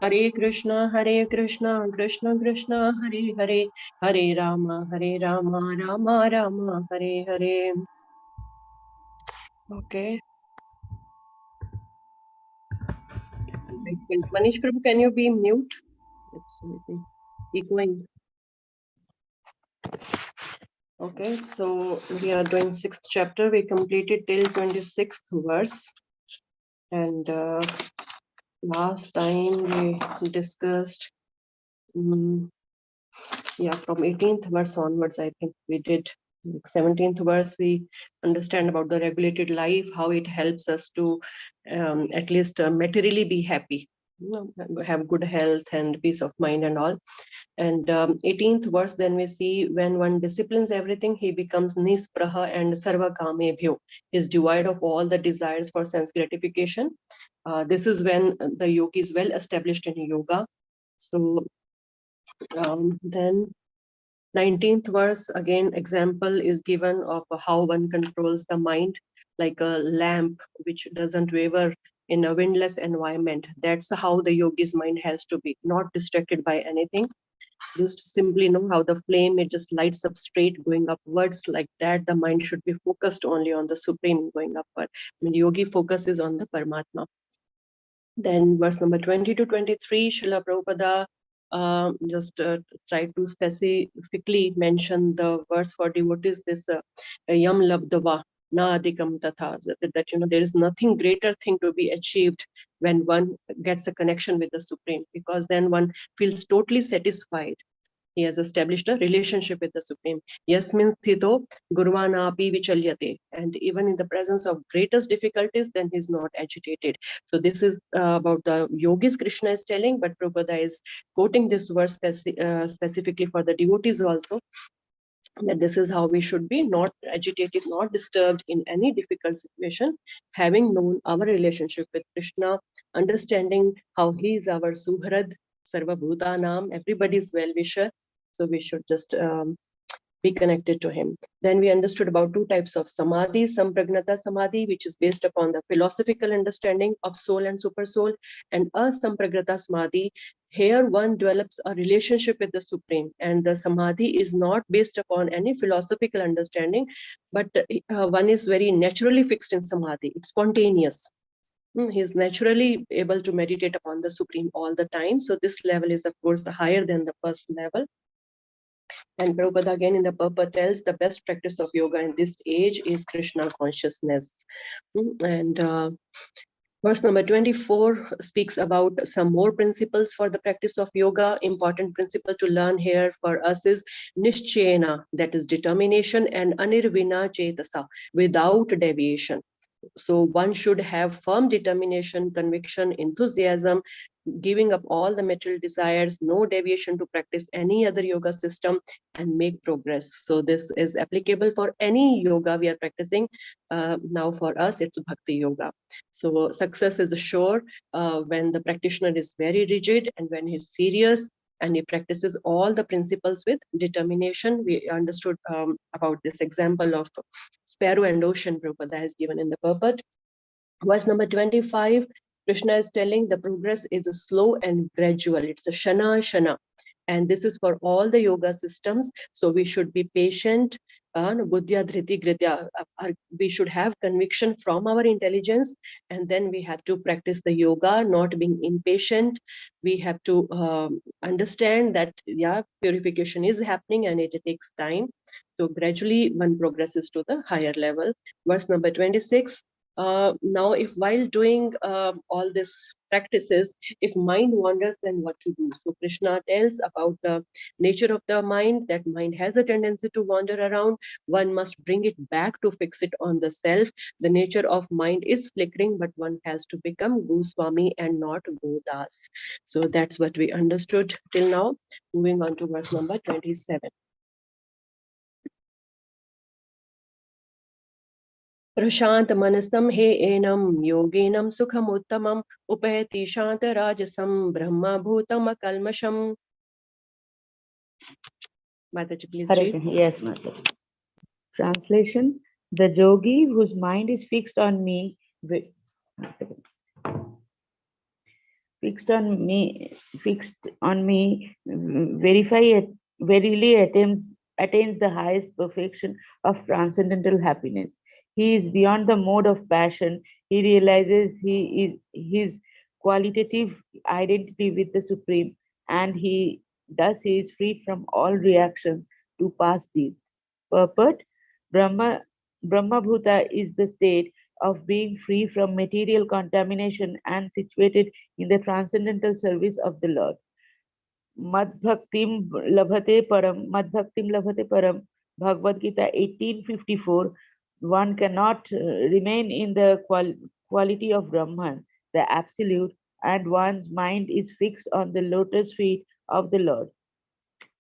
Hare Krishna, Krishna Krishna, Hare Hare, Hare Rama, Rama Rama, Hare Hare. Okay. Manish Prabhu, can you be mute? It's echoing. Okay, so we are doing 6th chapter. We completed till 26th verse. And last time we discussed, from 18th verse onwards, I think we did. 17th verse, we understand about the regulated life, how it helps us to at least materially be happy, have good health and peace of mind and all. And 18th verse, then we see when one disciplines everything, he becomes nispraha and sarva kamebhyo, is devoid of all the desires for sense gratification. This is when the yogi is well established in yoga. So then 19th verse, again, example is given of how one controls the mind, like a lamp which doesn't waver in a windless environment. That's how the yogi's mind has to be, not distracted by anything. Just simply know how the flame, it just lights up straight going upwards, like that the mind should be focused only on the supreme going upward. I mean, yogi focuses on the Paramatma. Then verse number 20 to 23, Srila Prabhupada just try to specifically mention the verse for devotees, this yam labdava na adikam tatha, that there is nothing greater thing to be achieved when one gets a connection with the supreme, because then one feels totally satisfied. He has established a relationship with the Supreme. Yasmin sthito gurvanapi vichalyate. And even in the presence of greatest difficulties, then he's not agitated. So this is about the yogis Krishna is telling, but Prabhupada is quoting this verse specifically for the devotees also, that this is how we should be, not agitated, not disturbed in any difficult situation, having known our relationship with Krishna, understanding how he is our Suhrad, Sarva Bhutanam, everybody's well-wisher. So we should just be connected to him. Then we understood about two types of samadhi, sampragnata samadhi, which is based upon the philosophical understanding of soul and super soul, and asampragnata samadhi. Here one develops a relationship with the supreme, and the samadhi is not based upon any philosophical understanding, but one is very naturally fixed in samadhi. It's spontaneous. He is naturally able to meditate upon the supreme all the time. So this level is, of course, higher than the first level. And Prabhupada again in the purport tells the best practice of yoga in this age is Krishna consciousness. And verse number 24 speaks about some more principles for the practice of yoga. Important principle to learn here for us is Nishchena, that is determination, and Anirvina Chetasa, without deviation. So one should have firm determination, conviction, enthusiasm, giving up all the material desires, no deviation to practice any other yoga system and make progress. So this is applicable for any yoga we are practicing. Now for us, it's Bhakti Yoga. So success is sure when the practitioner is very rigid and when he's serious and he practices all the principles with determination. We understood about this example of sparrow and ocean Prabhupada has given in the purport. Verse number 25, Krishna is telling the progress is slow and gradual. It's a shana shana. And this is for all the yoga systems. So we should be patient. Buddhya dhriti gritya. We should have conviction from our intelligence. And then we have to practice the yoga, not being impatient. We have to understand that, purification is happening and it takes time. So gradually one progresses to the higher level. Verse number 26. Now, if while doing all these practices, if mind wanders, then what to do? So Krishna tells about the nature of the mind, that mind has a tendency to wander around. One must bring it back to fix it on the self. The nature of mind is flickering, but one has to become Swami and not Das. So that's what we understood till now. Moving on to verse number 27. प्रशांत मनसम हे एनम योगिनम सुखम उत्तमम उपैति शांत राजसम ब्रह्म भूतम कल्मषम. Mataji, please read. Yes, Mataji. Translation: the yogi whose mind is fixed on me fixed on me, verily attains the highest perfection of transcendental happiness. He is beyond the mode of passion. He realizes his qualitative identity with the Supreme, and he is freed from all reactions to past deeds. Purport: Brahma Brahmabhuta is the state of being free from material contamination and situated in the transcendental service of the Lord. Madbhaktim labhate param, Bhagavad Gita 1854. One cannot remain in the quality of Brahman, the Absolute, and one's mind is fixed on the lotus feet of the Lord.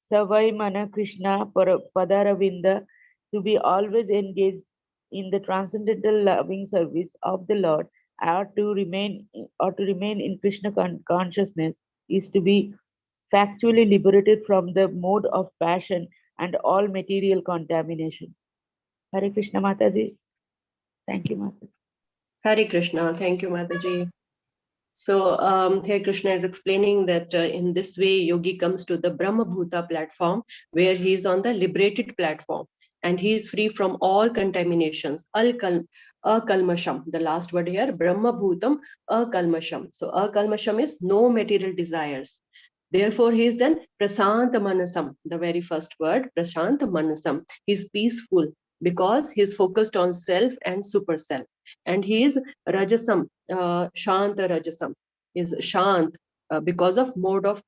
Savai Mana Krishna Padaravinda, to be always engaged in the transcendental loving service of the Lord, or to remain in Krishna consciousness, is to be factually liberated from the mode of passion and all material contamination. Hare Krishna Mataji. Thank you, Mataji. Hare Krishna. Thank you, Mataji. So here Krishna is explaining that in this way, yogi comes to the Brahma Bhuta platform, where he is on the liberated platform and he is free from all contaminations. Akalmasham, the last word here, Brahma Bhutam, akalmasham. So akalmasham is no material desires. Therefore, he is then Prasanta Manasam, the very first word, Prasanta Manasam. He is peaceful because he is focused on self and super self. And he is Rajasam, Shanta Rajasam, is Shant because of mode of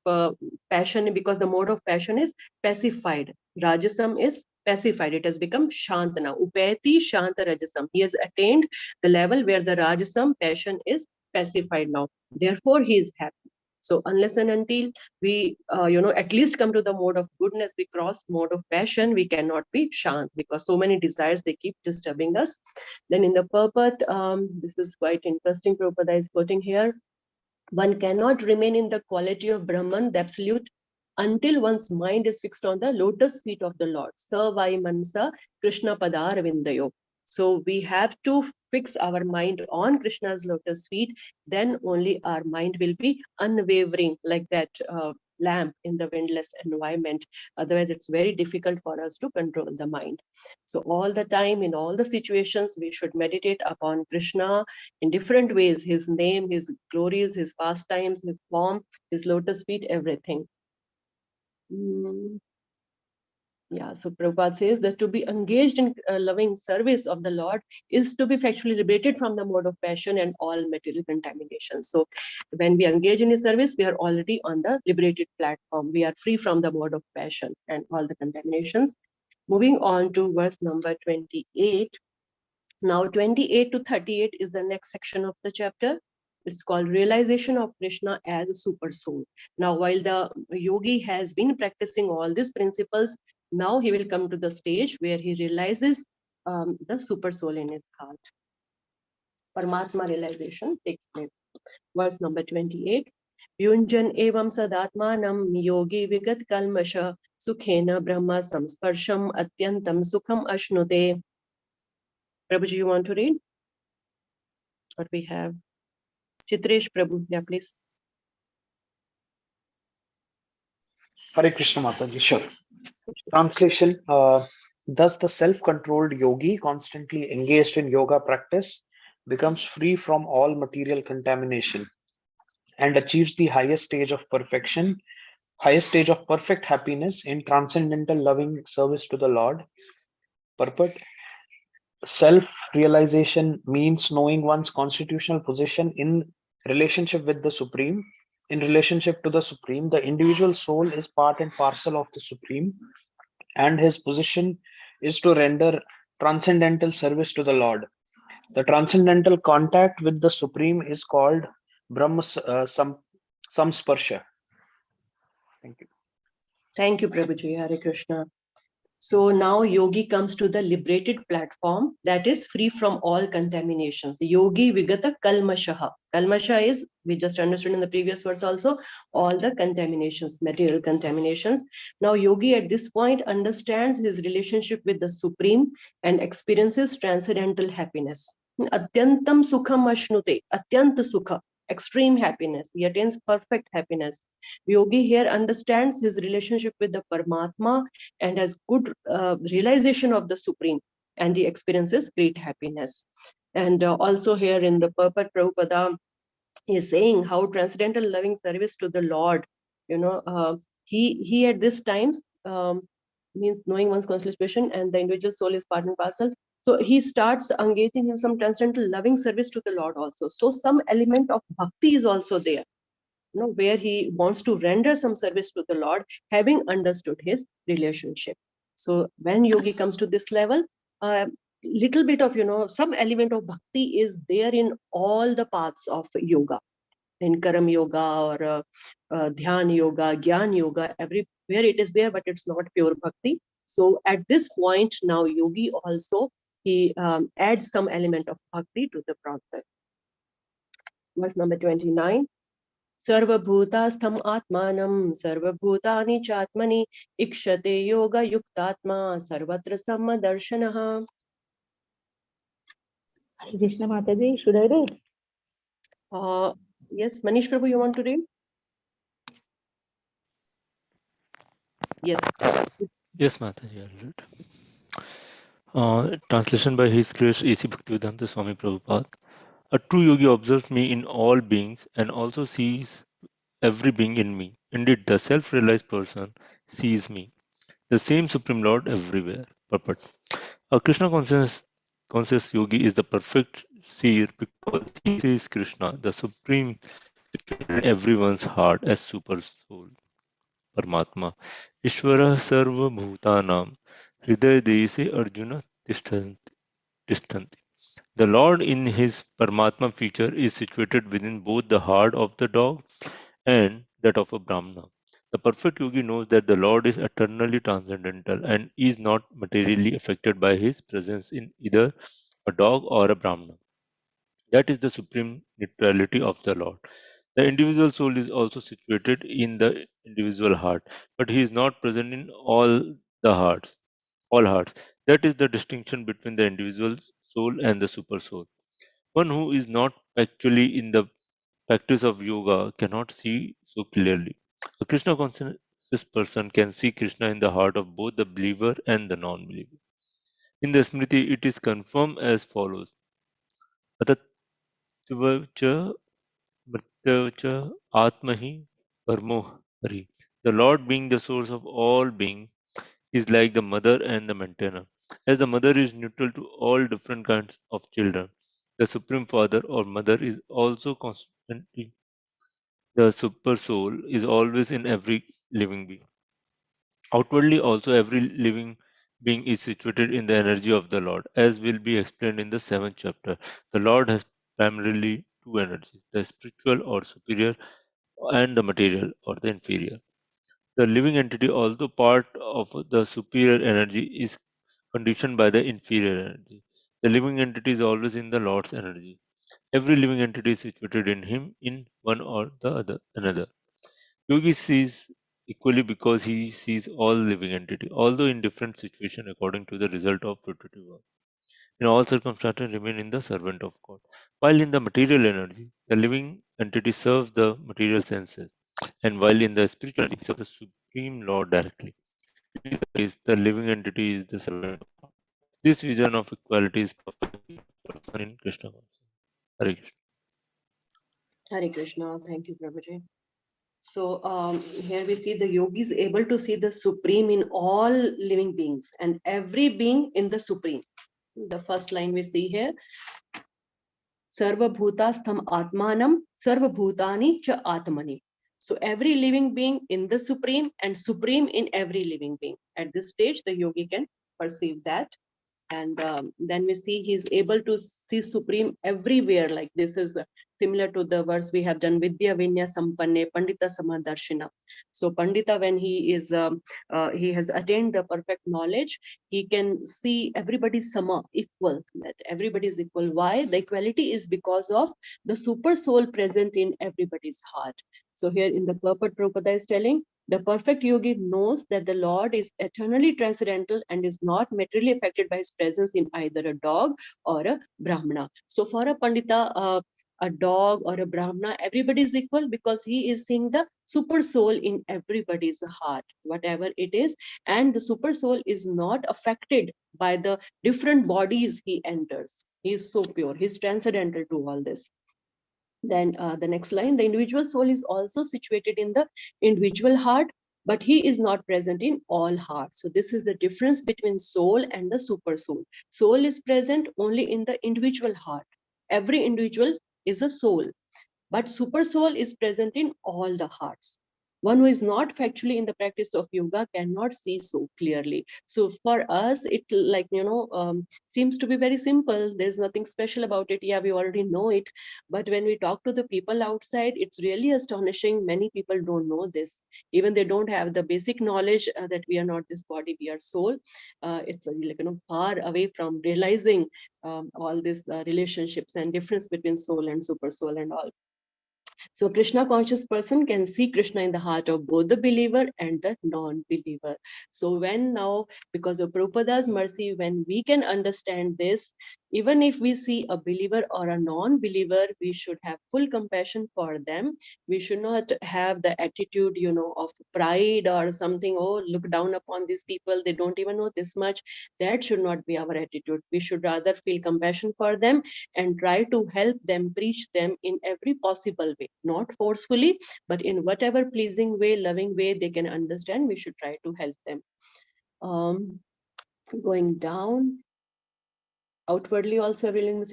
passion, because the mode of passion is pacified. Rajasam is pacified, it has become Shanta now. Upeti Shanta Rajasam. He has attained the level where the Rajasam passion is pacified now. Therefore, he is happy. So unless and until we, at least come to the mode of goodness, we cross mode of passion, we cannot be shant because so many desires, they keep disturbing us. Then in the purport, this is quite interesting, Prabhupada is quoting here, one cannot remain in the quality of Brahman, the absolute, until one's mind is fixed on the lotus feet of the Lord. Savai mansa Krishna padar vindayo. So we have to fix our mind on Krishna's lotus feet, then only our mind will be unwavering, like that lamp in the windless environment. Otherwise, it's very difficult for us to control the mind. So all the time, in all the situations, we should meditate upon Krishna in different ways, his name, his glories, his pastimes, his form, his lotus feet, everything. Yeah, so Prabhupada says that to be engaged in loving service of the Lord is to be factually liberated from the mode of passion and all material contamination. So when we engage in his service, we are already on the liberated platform. We are free from the mode of passion and all the contaminations. Moving on to verse number 28. Now 28 to 38 is the next section of the chapter. It's called Realization of Krishna as a Super Soul. Now, while the yogi has been practicing all these principles, now he will come to the stage where he realizes the Super Soul in his heart. Paramatma realization takes place. Verse number 28. Yunjan evam sadatmanam yogi vigat kalmasha sukhena brahma samsparsham atyantam sukham ashnute. Prabhuji, you want to read? What we have? Chitresh Prabhu, yeah, please. Hare Krishna Mataji, sure. Translation, thus the self-controlled yogi constantly engaged in yoga practice becomes free from all material contamination and achieves the highest stage of perfection, highest stage of perfect happiness in transcendental loving service to the Lord. Purport: self-realization means knowing one's constitutional position in relationship with the Supreme. In relationship to the Supreme, the individual soul is part and parcel of the Supreme, and his position is to render transcendental service to the Lord. The transcendental contact with the Supreme is called Brahma Samsparsha. Thank you. Thank you, Prabhuji. Hare Krishna. So now yogi comes to the liberated platform that is free from all contaminations. Yogi vigata kalmashaha. Kalmasha is, we just understood in the previous verse also, all the contaminations, material contaminations. Now yogi at this point understands his relationship with the Supreme and experiences transcendental happiness. Atyantam sukham ashnute. Atyanta sukha. extreme happiness. He attains perfect happiness. Yogi here understands his relationship with the Paramatma and has good realization of the Supreme, and he experiences great happiness. And also here in the purport, Prabhupada is saying how transcendental loving service to the Lord, he at this time means knowing one's constitution and the individual soul is part and parcel. So he starts engaging in some transcendental loving service to the Lord also. So some element of bhakti is also there, where he wants to render some service to the Lord, having understood his relationship. So when yogi comes to this level, little bit of, some element of bhakti is there in all the paths of yoga, in Karam Yoga or Dhyāna-yoga, Jnana-yoga, everywhere it is there, but it's not pure bhakti. So at this point now, yogi also, he adds some element of bhakti to the process. Verse number 29. सर्वभूतास्थम आत्मानं सर्वभूतानि चात्मनि इक्षते योगा युक्तात्मा सर्वत्र समदर्शनः. Hare Krishna Mataji, should I read? Yes, Manish Prabhu, you want to read? Yes. Yes, Mataji, I'll read. Translation by His Grace A.C. Bhaktivedanta Swami Prabhupada. A true yogi observes me in all beings and also sees every being in me. Indeed, the self-realized person sees me, the same Supreme Lord everywhere. Purport. A Krishna conscious yogi is the perfect seer because he sees Krishna, the Supreme, in everyone's heart as Super Soul, Paramatma. Ishvara Sarva Bhutanam Hriday Desi Arjuna Tishtanti. The Lord in his Paramatma feature is situated within both the heart of the dog and that of a Brahmana. The perfect yogi knows that the Lord is eternally transcendental and is not materially affected by his presence in either a dog or a Brahmana. That is the supreme neutrality of the Lord. The individual soul is also situated in the individual heart, but he is not present in all hearts. That is the distinction between the individual soul and the super soul. One who is not actually in the practice of yoga cannot see so clearly. A Krishna conscious person can see Krishna in the heart of both the believer and the non-believer. In the Smriti, it is confirmed as follows. Atatvacha mrityavacha atmahi parmo hari. The Lord being the source of all being is like the mother and the maintainer. As the mother is neutral to all different kinds of children, the Supreme Father or Mother is also constantly. The Super Soul is always in every living being. Outwardly, also, every living being is situated in the energy of the Lord, as will be explained in the 7th chapter. The Lord has primarily two energies, the spiritual or superior, and the material or the inferior. The living entity, although part of the superior energy, is conditioned by the inferior energy. The living entity is always in the Lord's energy. Every living entity is situated in him in one or the other another. Yogi sees equally because he sees all living entity, although in different situation according to the result of repetitive work. In all circumstances remain in the servant of God. While in the material energy, the living entity serves the material senses, and while in the spiritual energy, serves the Supreme Lord directly. In either case, the living entity is the servant of God. This vision of equality is perfectly person in Krishna consciousness. Hare Krishna. Hare Krishna. Thank you, Prabhuji. So here we see the yogi is able to see the Supreme in all living beings and every being in the Supreme. The first line we see here, Sarvabhutastham Atmanam Sarvabhutani cha Atmani. So every living being in the Supreme and Supreme in every living being. At this stage, the yogi can perceive that. And then we see he's able to see Supreme everywhere. Like this is similar to the verse we have done, Vidya Vinya Sampanne Pandita Samadarshina. So Pandita, when he has attained the perfect knowledge, he can see everybody sama, equal, that everybody is equal. Why? The equality is because of the super soul present in everybody's heart. So here in the purport, Prabhupada is telling, the perfect yogi knows that the Lord is eternally transcendental and is not materially affected by his presence in either a dog or a Brahmana. So for a Pandita, a dog or a brahmana, everybody is equal because he is seeing the super soul in everybody's heart, whatever it is. And the super soul is not affected by the different bodies he enters. He is so pure, he's transcendental to all this. Then the next line, the individual soul is also situated in the individual heart, but he is not present in all hearts. So this is the difference between soul and the super soul. Soul is present only in the individual heart. Every individual is a soul, but super soul is present in all the hearts. One who is not factually in the practice of yoga cannot see so clearly. So for us, it like, seems to be very simple. There's nothing special about it. Yeah, we already know it. But when we talk to the people outside, it's really astonishing. Many people don't know this. Even they don't have the basic knowledge that we are not this body, we are soul. It's like, far away from realizing all these relationships and difference between soul and super soul and all. So Krishna conscious person can see Krishna in the heart of both the believer and the non-believer. So when now, because of Prabhupada's mercy, when we can understand this, even if we see a believer or a non-believer, we should have full compassion for them. We should not have the attitude, of pride or something, oh, look down upon these people, they don't even know this much. That should not be our attitude. We should rather feel compassion for them and try to help them, preach them in every possible way, not forcefully, but in whatever pleasing way, loving way they can understand, we should try to help them. Going down, outwardly also willing.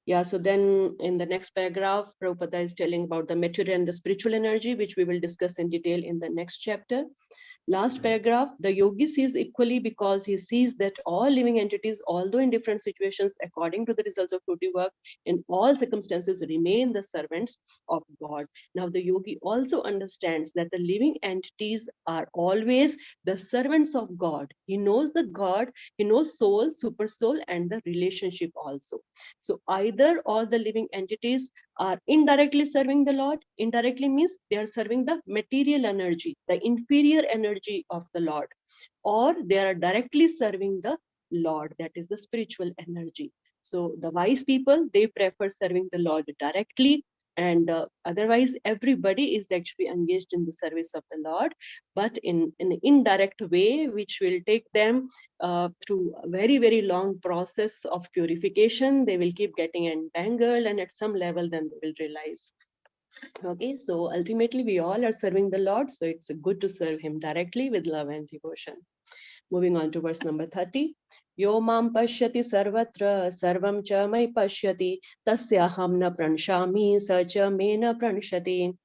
Yeah, so then in the next paragraph, Prabhupada is telling about the material and the spiritual energy, which we will discuss in detail in the next chapter. Last paragraph, the yogi sees equally because he sees that all living entities, although in different situations, according to the results of fruity work, in all circumstances remain the servants of God. Now, the yogi also understands that the living entities are always the servants of God. He knows the God, he knows soul, super soul, and the relationship also. So either all the living entities are indirectly serving the Lord. Indirectly means they are serving the material energy, the inferior energy of the Lord, or they are directly serving the Lord, that is the spiritual energy. So the wise people, they prefer serving the Lord directly, and otherwise everybody is actually engaged in the service of the Lord, but in an indirect way, which will take them through a very, very long process of purification. They will keep getting entangled, and at some level then they will realize. Okay, so ultimately we all are serving the Lord, so it's good to serve him directly with love and devotion. Moving on to verse number 30. Yo mam pashyati sarvatra sarvam cha mai pashyati tasyaham na pranshami sa cha me na pranshati.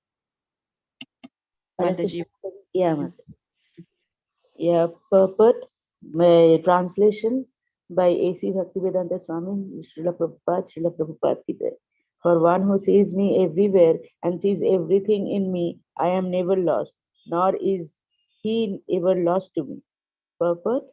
Mataji. Yeah, Mataji. Yeah, purport, translation by A.C. Bhaktivedanta Swami, Srila Prabhupada ki jai. For one who sees me everywhere and sees everything in me, I am never lost, nor is he ever lost to me. Purport,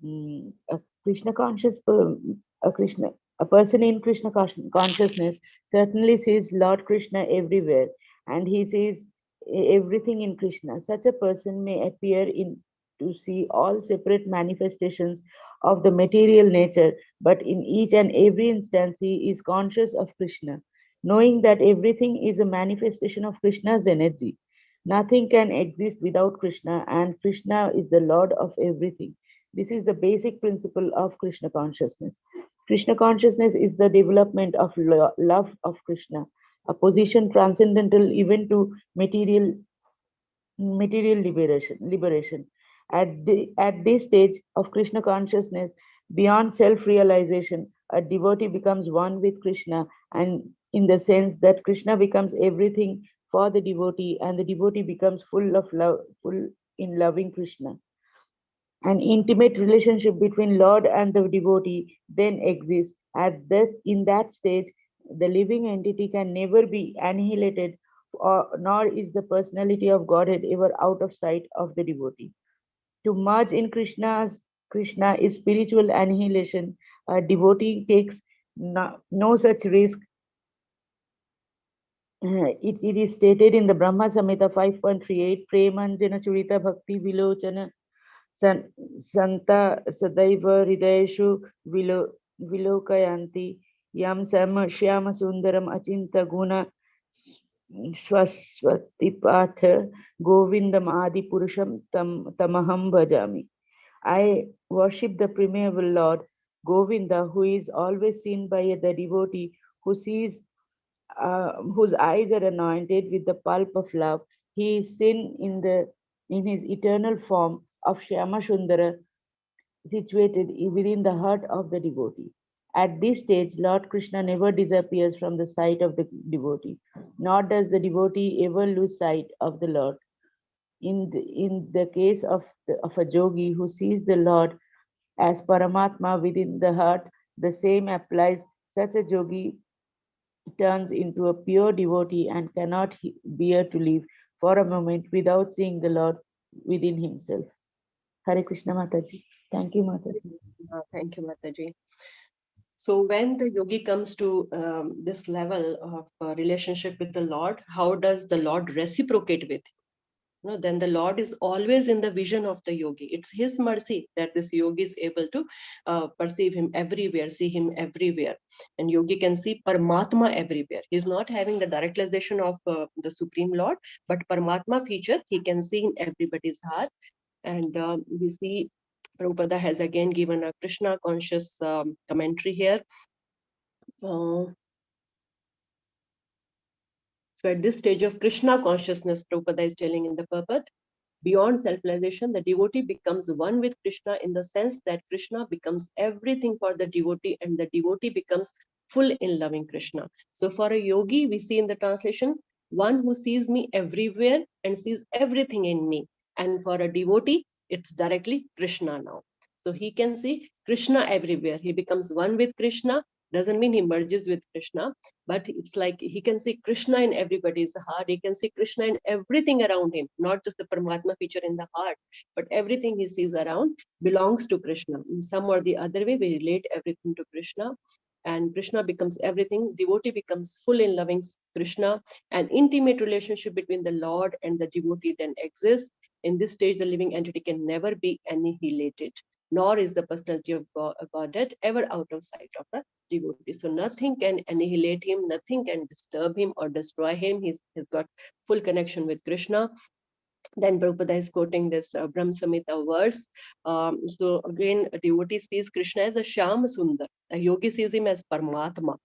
a Krishna conscious, a person in Krishna consciousness certainly sees Lord Krishna everywhere, and he sees everything in Krishna. Such a person may appear in to see all separate manifestations of the material nature, but in each and every instance he is conscious of Krishna, knowing that everything is a manifestation of Krishna's energy. Nothing can exist without Krishna, and Krishna is the Lord of everything. This is the basic principle of Krishna consciousness. Krishna consciousness is the development of love of Krishna, a position transcendental even to material liberation. At this stage of Krishna consciousness, beyond self-realization, a devotee becomes one with Krishna, and in the sense that Krishna becomes everything for the devotee, and the devotee becomes full of love, full in loving Krishna. An intimate relationship between Lord and the devotee then exists. In that stage, the living entity can never be annihilated, nor is the personality of Godhead ever out of sight of the devotee. To merge in Krishna is spiritual annihilation. A devotee takes no such risk. It is stated in the Brahma Samhita 5.38, Premanjana Churita Bhakti Vilochana Santa Sadaiva Hridayeshu Vilokayanti. Yam Shyama Sundaram Achinta Guna Swaswatipatha Govindam Adi Purusham Tamaham Bhajami. I worship the primeval Lord Govinda, who is always seen by the devotee who sees, whose eyes are anointed with the pulp of love. He is seen in his eternal form of Shyama Sundara, situated within the heart of the devotee. At this stage, Lord Krishna never disappears from the sight of the devotee, nor does the devotee ever lose sight of the Lord. In the case of a yogi who sees the Lord as Paramatma within the heart, the same applies. Such a yogi turns into a pure devotee and cannot bear to live for a moment without seeing the Lord within himself. Hare Krishna Mataji. Thank you, Mataji. Thank you, Mataji. So when the yogi comes to this level of relationship with the Lord, how does the Lord reciprocate with him? No, then the Lord is always in the vision of the yogi. It's his mercy that this yogi is able to perceive him everywhere, see him everywhere. And yogi can see Paramatma everywhere. He's not having the direct realization of the Supreme Lord, but Paramatma feature he can see in everybody's heart. And we see Prabhupada has again given a Krishna conscious commentary here. So at this stage of Krishna consciousness, Prabhupada is telling in the purport, beyond self-realization, the devotee becomes one with Krishna in the sense that Krishna becomes everything for the devotee and the devotee becomes full in loving Krishna. So for a yogi, we see in the translation, one who sees me everywhere and sees everything in me. And for a devotee, it's directly Krishna now. So he can see Krishna everywhere. He becomes one with Krishna. Doesn't mean he merges with Krishna, but it's like he can see Krishna in everybody's heart. He can see Krishna in everything around him, not just the Paramatma feature in the heart, but everything he sees around belongs to Krishna. In some or the other way, we relate everything to Krishna, and Krishna becomes everything. Devotee becomes full in loving Krishna. An intimate relationship between the Lord and the devotee then exists. In this stage, the living entity can never be annihilated, nor is the personality of Godhead ever out of sight of the devotee. So nothing can annihilate him, nothing can disturb him or destroy him. He's got full connection with Krishna. Then Prabhupada is quoting this Brahm Samhita verse. So again, a devotee sees Krishna as a Shyam Sundar. A yogi sees him as Paramatma.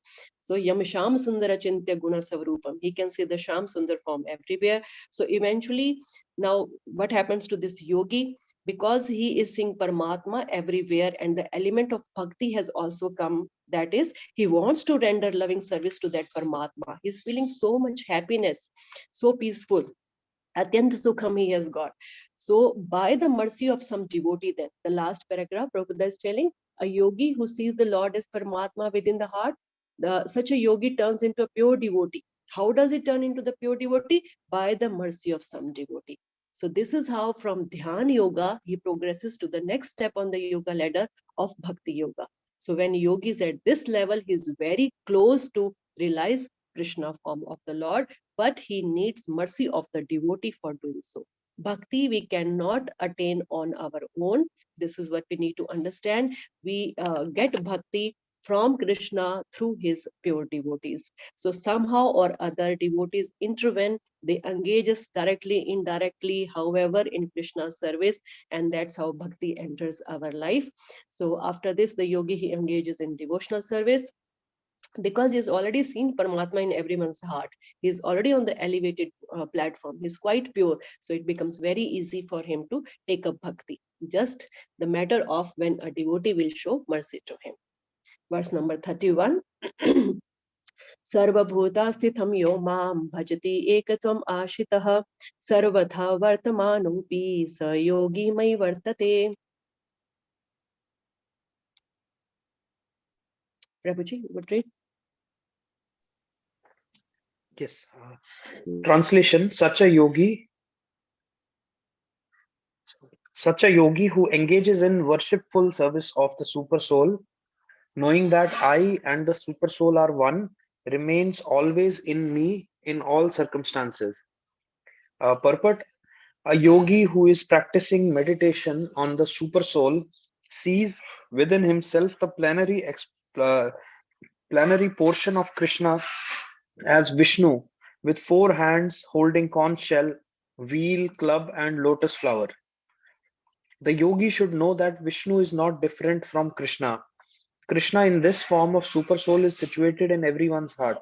So Yam Shyam Sundara Chintya Guna Savrupam. He can see the Shyam Sundar form everywhere. So eventually, now what happens to this yogi? Because he is seeing Paramatma everywhere and the element of bhakti has also come. That is, he wants to render loving service to that Paramatma. He's feeling so much happiness, so peaceful. Atyant Sukham he has got. So by the mercy of some devotee then, the last paragraph, Prabhupada is telling, a yogi who sees the Lord as Paramatma within the heart, such a yogi turns into a pure devotee. How does it turn into the pure devotee? By the mercy of some devotee. So this is how from Dhyāna-yoga, he progresses to the next step on the yoga ladder of Bhakti Yoga. So when yogi is at this level, he is very close to realize Krishna form of the Lord, but he needs mercy of the devotee for doing so. Bhakti we cannot attain on our own. This is what we need to understand. We get bhakti from Krishna through his pure devotees. So somehow or other devotees intervene, they engage us directly, indirectly, however, in Krishna's service, and that's how bhakti enters our life. So after this, the yogi, he engages in devotional service, because he's already seen Paramatma in everyone's heart. He's already on the elevated platform. He's quite pure. So it becomes very easy for him to take up bhakti. Just the matter of when a devotee will show mercy to him. Verse number 31. Sarvabhuta sthitham yo mam bhajati ekatvam ashitah sarvatha vartamanopi sa yogi mai vartate. Prabhuji, you would read? Yes. Translation: such a yogi who engages in worshipful service of the super soul, knowing that I and the super soul are one, remains always in me in all circumstances. Purport: a yogi who is practicing meditation on the super soul sees within himself the plenary plenary portion of Krishna as Vishnu, with 4 hands holding conch shell, wheel, club, and lotus flower. The yogi should know that Vishnu is not different from Krishna. Krishna in this form of super soul is situated in everyone's heart.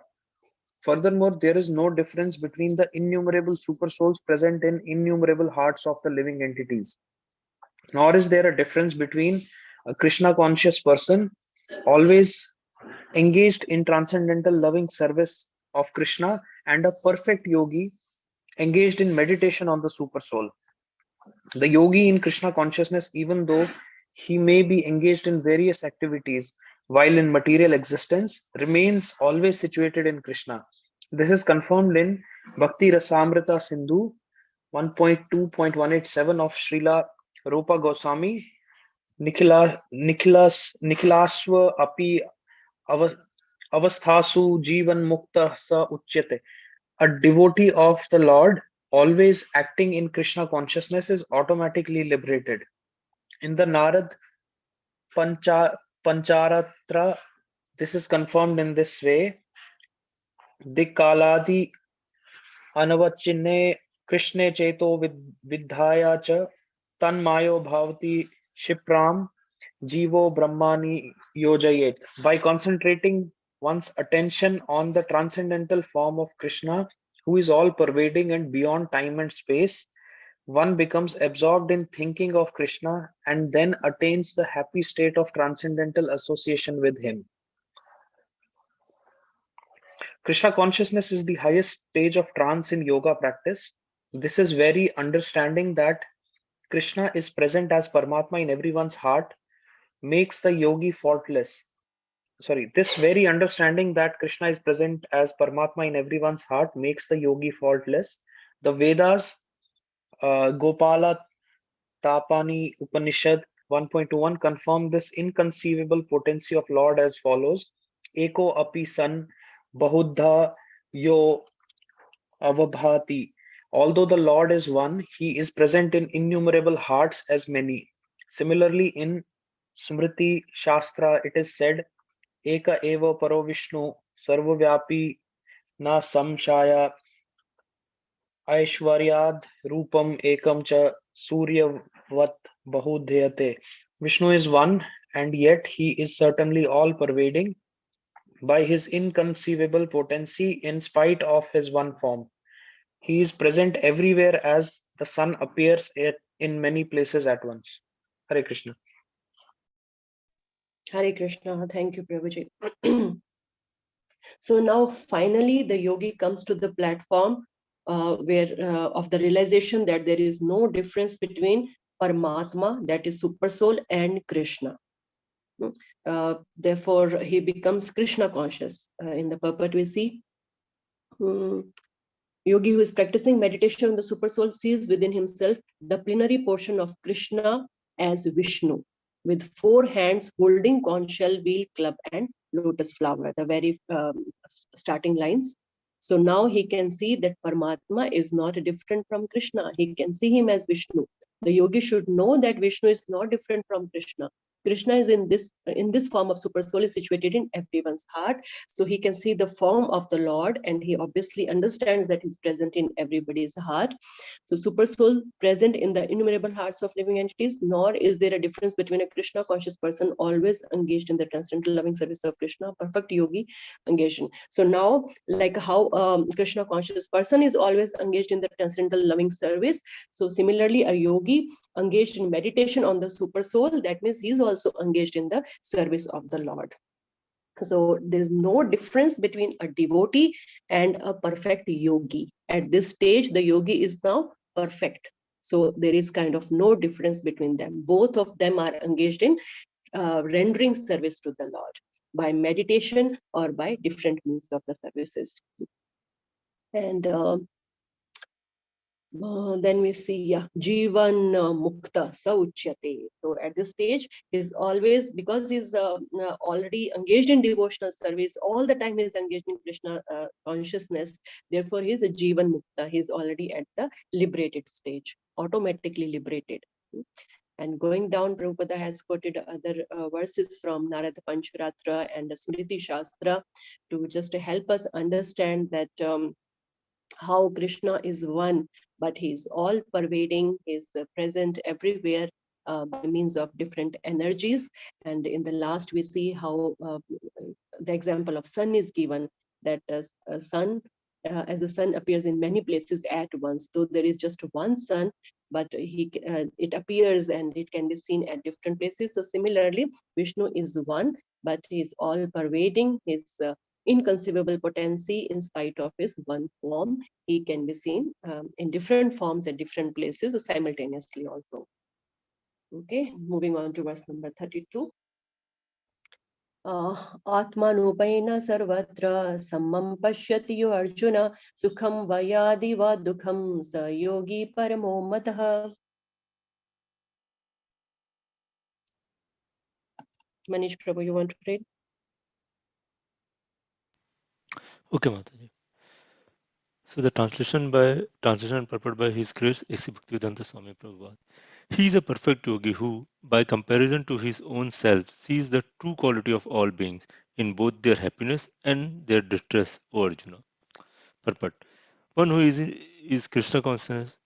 Furthermore, there is no difference between the innumerable super souls present in innumerable hearts of the living entities. Nor is there a difference between a Krishna conscious person always engaged in transcendental loving service of Krishna and a perfect yogi engaged in meditation on the super soul. The yogi in Krishna consciousness, even though he may be engaged in various activities while in material existence, remains always situated in Krishna. This is confirmed in Bhakti Rasamrita Sindhu 1.2.187 of Srila Rupa Goswami. Nikhilasva api avasthasu jivan mukta sa uchyate. A devotee of the Lord, always acting in Krishna consciousness, is automatically liberated. In the Narad Pancharatra, this is confirmed in this way. Dikaladi anavachinne Krishne cheto vidhaya cha tanmayo bhavati shipram jivo brahmani yojayet. By concentrating one's attention on the transcendental form of Krishna, who is all pervading and beyond time and space, one becomes absorbed in thinking of Krishna and then attains the happy state of transcendental association with him. Krishna consciousness is the highest stage of trance in yoga practice. This is very understanding that Krishna is present as Paramatma in everyone's heart makes the yogi faultless. This very understanding that Krishna is present as Paramatma in everyone's heart makes the yogi faultless. The Vedas, Gopala Tapani Upanishad 1.21 confirm this inconceivable potency of Lord as follows. Eko api san bahuddha yo avabhati. Although the Lord is one, he is present in innumerable hearts as many. Similarly, in Smriti Shastra, it is said, Eka eva paro Vishnu sarvavyapi na samshaya Aishwaryad Rupam Ekam Cha Suryavat Bahudhyate. Vishnu is one, and yet he is certainly all pervading by his inconceivable potency in spite of his one form. He is present everywhere as the sun appears in many places at once. Hare Krishna. Hare Krishna. Thank you, Prabhuji. So now finally the yogi comes to the platform where of the realization that there is no difference between Paramatma, that is super soul, and Krishna. Therefore he becomes Krishna conscious. In the purport we see yogi who is practicing meditation on the super soul sees within himself the plenary portion of Krishna as Vishnu, with 4 hands holding conch shell, wheel, club, and lotus flower, the very starting lines. So now he can see that Paramatma is not different from Krishna. He can see him as Vishnu. The yogi should know that Vishnu is not different from Krishna. Krishna is in this form of super soul is situated in everyone's heart. So he can see the form of the Lord, and he obviously understands that he's present in everybody's heart. So super soul present in the innumerable hearts of living entities, nor is there a difference between a Krishna conscious person always engaged in the transcendental loving service of Krishna, perfect yogi engaged. So now, like how Krishna conscious person is always engaged in the transcendental loving service, so similarly a yogi engaged in meditation on the super soul, that means he's also engaged in the service of the Lord. So there is no difference between a devotee and a perfect yogi. At this stage, the yogi is now perfect. So there is kind of no difference between them. Both of them are engaged in rendering service to the Lord by meditation or by different means of the services. And then we see Jivan Mukta Sauchyate. So at this stage, he's always, because he's already engaged in devotional service, all the time he's engaged in Krishna consciousness. Therefore, he's a Jivan Mukta. He's already at the liberated stage, automatically liberated. And going down, Prabhupada has quoted other verses from Narada Pancharatra and Smriti Shastra to just help us understand that how Krishna is one, but he is all pervading, he is present everywhere by means of different energies. And in the last, we see how the example of sun is given, that a sun, as the sun appears in many places at once, though there is just one sun, but it appears and it can be seen at different places. So similarly, Vishnu is one, but he is all pervading, his inconceivable potency in spite of his one form. He can be seen in different forms at different places simultaneously also. Okay, moving on to verse number 32. Atmanupena sarvatra sammam pashyati yo Arjuna sukham vayadi va dukham sa yogi paramo matah. Manish Prabhu, you want to read? Okay, Mataji. So the translation and purport by His Grace A.C. Bhaktivedanta Swami Prabhupada. He is a perfect yogi who, by comparison to his own self, sees the true quality of all beings in both their happiness and their distress, O Arjuna. Purport. One who is Krishna conscious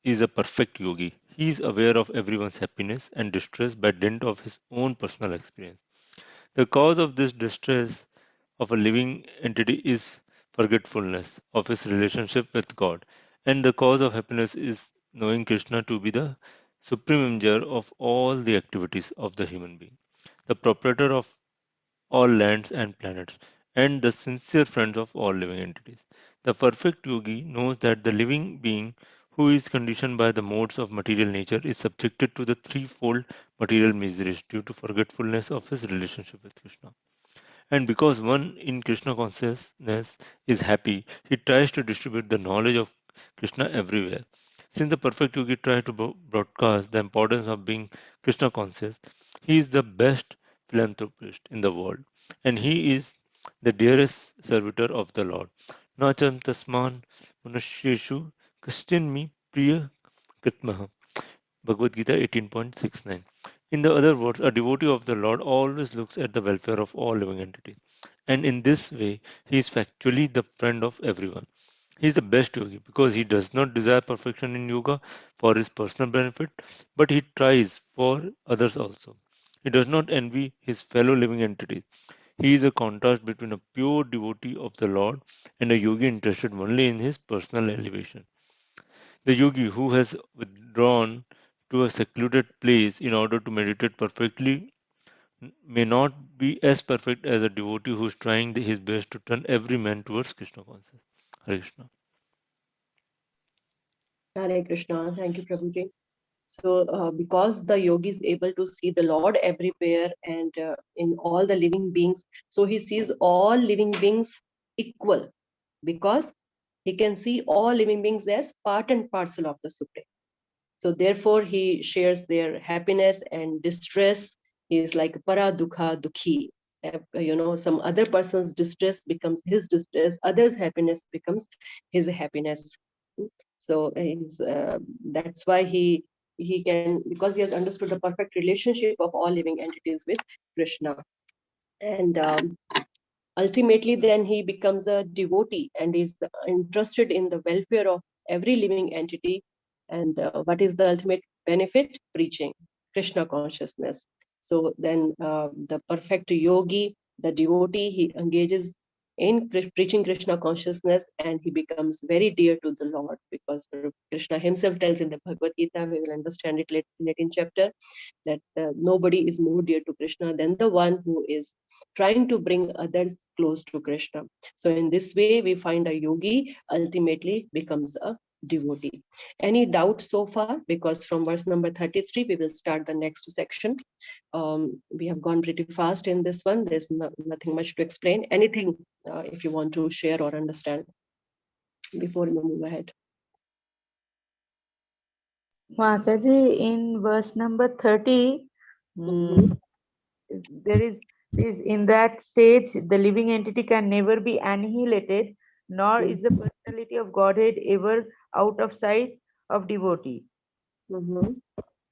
is a perfect yogi. He is aware of everyone's happiness and distress by dint of his own personal experience. The cause of this distress of a living entity is forgetfulness of his relationship with God, and the cause of happiness is knowing Krishna to be the supreme enjoyer of all the activities of the human being, the proprietor of all lands and planets, and the sincere friend of all living entities. The perfect yogi knows that the living being who is conditioned by the modes of material nature is subjected to the threefold material miseries due to forgetfulness of his relationship with Krishna. And because one in Krishna consciousness is happy, he tries to distribute the knowledge of Krishna everywhere. Since the perfect yogi tries to broadcast the importance of being Krishna conscious, he is the best philanthropist in the world, and he is the dearest servitor of the Lord. Nacham tasman manusheshu kastin mi priya kritmaha. Bhagavad Gita 18.69. In the other words, a devotee of the Lord always looks at the welfare of all living entities. And in this way, he is factually the friend of everyone. He is the best yogi because he does not desire perfection in yoga for his personal benefit, but he tries for others also. He does not envy his fellow living entities. He is a contrast between a pure devotee of the Lord and a yogi interested only in his personal elevation. The yogi who has withdrawn to a secluded place in order to meditate perfectly may not be as perfect as a devotee who is trying his best to turn every man towards Krishna consciousness. Hare Krishna. Hare Krishna. Thank you, Prabhuji. So, because the yogi is able to see the Lord everywhere and in all the living beings, so he sees all living beings equal because he can see all living beings as part and parcel of the Supreme. So, therefore, he shares their happiness and distress. He is like para dukha dukhi. Some other person's distress becomes his distress, others' happiness becomes his happiness. So that's why he can, because he has understood the perfect relationship of all living entities with Krishna. And ultimately, then he becomes a devotee and is interested in the welfare of every living entity. And what is the ultimate benefit? Preaching Krishna consciousness. So then the perfect yogi, the devotee, he engages in preaching Krishna consciousness and he becomes very dear to the Lord, because Krishna himself tells in the Bhagavad Gita, we will understand it later in 18th chapter, that nobody is more dear to Krishna than the one who is trying to bring others close to Krishna. So in this way, we find a yogi ultimately becomes a devotee. Any doubt so far? Because from verse number 33, we will start the next section. We have gone pretty fast in this one. There's nothing much to explain. Anything if you want to share or understand before we move ahead. Mataji, in verse number 30, there is in that stage, the living entity can never be annihilated, nor is the personality of Godhead ever out of sight of devotee.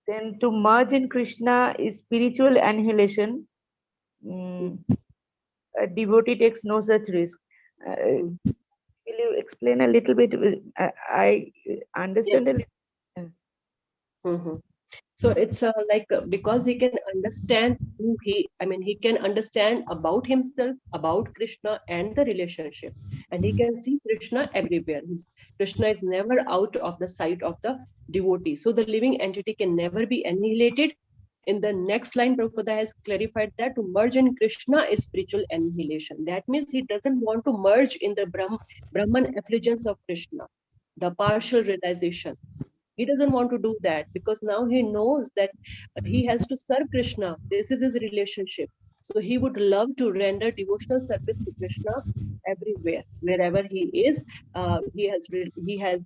Then to merge in Krishna is spiritual annihilation. Mm, a devotee takes no such risk. Mm. Will you explain a little bit? I Yes. understand a little. Mhm. So it's like because he can understand who I mean, he can understand about himself, about Krishna and the relationship. And he can see Krishna everywhere. Krishna is never out of the sight of the devotee. So the living entity can never be annihilated. In the next line, Prabhupada has clarified that to merge in Krishna is spiritual annihilation. That means he doesn't want to merge in the Brahman effulgence of Krishna, the partial realization. He doesn't want to do that because now he knows that he has to serve Krishna. This is his relationship. So he would love to render devotional service to Krishna everywhere, wherever he is. He has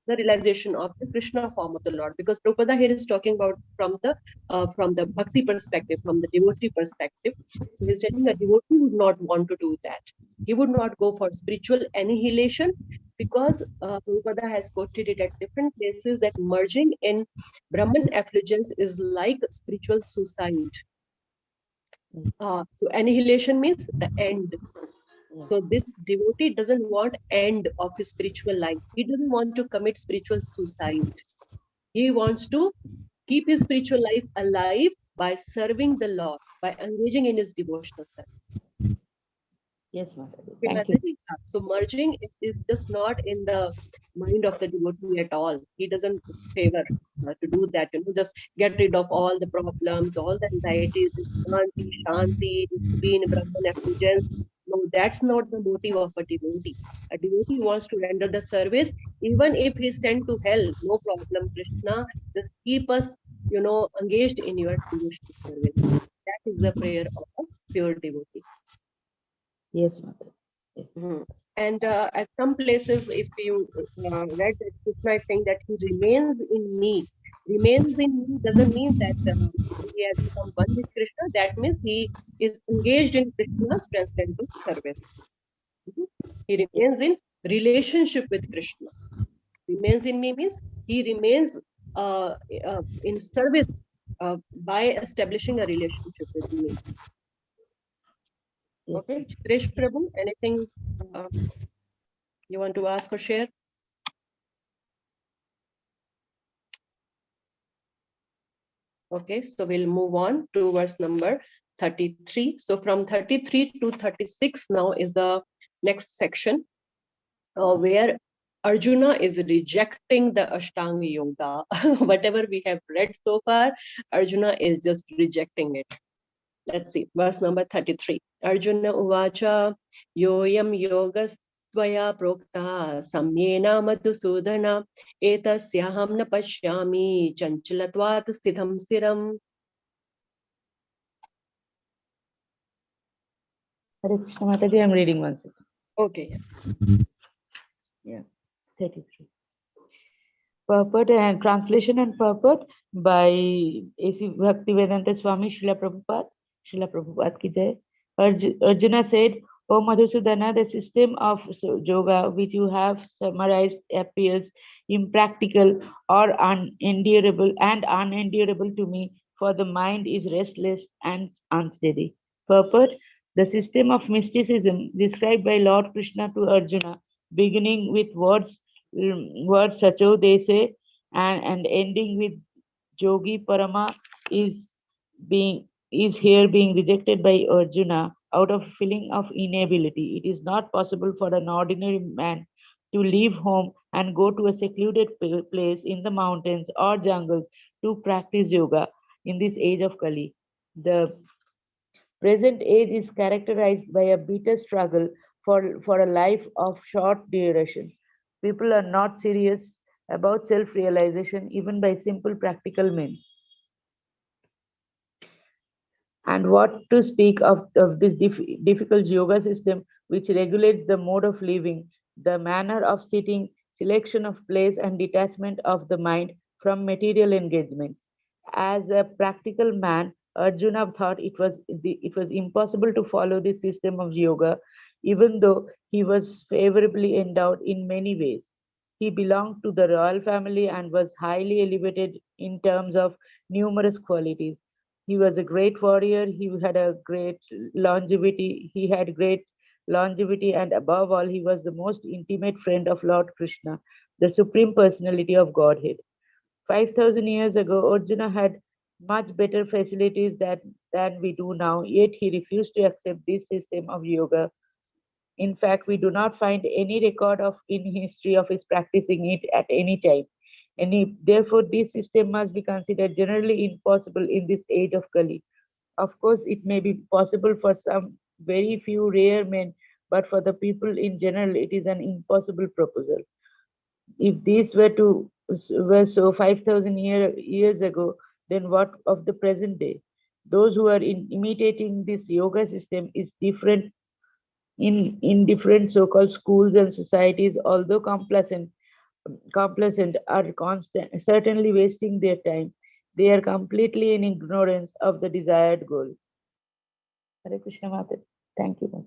the realization of the Krishna form of the Lord. Because Prabhupada here is talking about from the bhakti perspective, from the devotee perspective. So he's telling a devotee would not want to do that. He would not go for spiritual annihilation because Prabhupada has quoted it at different places that merging in Brahman effulgence is like spiritual suicide. So annihilation means the end. So this devotee doesn't want end of his spiritual life. He doesn't want to commit spiritual suicide. He wants to keep his spiritual life alive by serving the Lord, by engaging in his devotional service. Yes, Mataji. Okay, Thank you. Mataji. So merging is just not in the mind of the devotee at all. He doesn't favor to do that. Just get rid of all the problems, all the anxieties, shanti, to be in Brahman effulgence. No, that's not the motive of a devotee. A devotee wants to render the service, even if he's sent to hell. No problem, Krishna. Just keep us, engaged in your devotional service. That is the prayer of a pure devotee. Yes, Mataji. Yes. Mhm. And at some places, if you read that Krishna is saying that he remains in me. Remains in me doesn't mean that he has become one with Krishna. That means he is engaged in Krishna's transcendental service. Mhm. He Yes. remains in relationship with Krishna. Remains in me means he remains in service by establishing a relationship with me. Yes. Okay, Chitresh Prabhu, anything uh, you want to ask or share? Okay, so we'll move on to verse number 33. So from 33 to 36 now is the next section where Arjuna is rejecting the Ashtanga Yoga. Whatever we have read so far, Arjuna is just rejecting it. Let's see, verse number 33. Arjuna uvacha yoyam yogas tvaya prokta samyena madhusudana etasyaham na pashyami chanchalatvat sthitham stiram. Hare Krishna Mataji, I'm reading one second. Okay. Yeah, 33. Purport and translation and purport by A.C. Bhaktivedanta Swami Srila Prabhupada. Srila Prabhupada ki jai. Arjuna said, O Madhusudana, the system of yoga which you have summarized appears impractical or unendurable to me, for the mind is restless and unsteady. Purport: the system of mysticism described by Lord Krishna to Arjuna, beginning with words Sacho they say and ending with Jogi Parama is here being rejected by Arjuna out of feeling of inability. It is not possible for an ordinary man to leave home and go to a secluded place in the mountains or jungles to practice yoga in this age of Kali. The present age is characterized by a bitter struggle for a life of short duration. People are not serious about self realization even by simple practical means. And what to speak of this difficult yoga system which regulates the mode of living, the manner of sitting, selection of place, and detachment of the mind from material engagement. As a practical man, Arjuna thought it was impossible to follow this system of yoga, even though he was favorably endowed in many ways. He belonged to the royal family and was highly elevated in terms of numerous qualities. He was a great warrior. He had a great longevity. He had great longevity, and above all, he was the most intimate friend of Lord Krishna, the Supreme Personality of Godhead. 5,000 years ago, Arjuna had much better facilities than we do now, yet he refused to accept this system of yoga. In fact, we do not find any record of in history of his practicing it at any time. Therefore, this system must be considered generally impossible in this age of Kali. Of course, it may be possible for some very few rare men, but for the people in general, it is an impossible proposal. If these were so 5,000 years ago, then what of the present day? Those who are imitating this yoga system is different in different so-called schools and societies, although complacent are certainly wasting their time. They are completely in ignorance of the desired goal. Hare Krishna Mata. Thank you, Mata.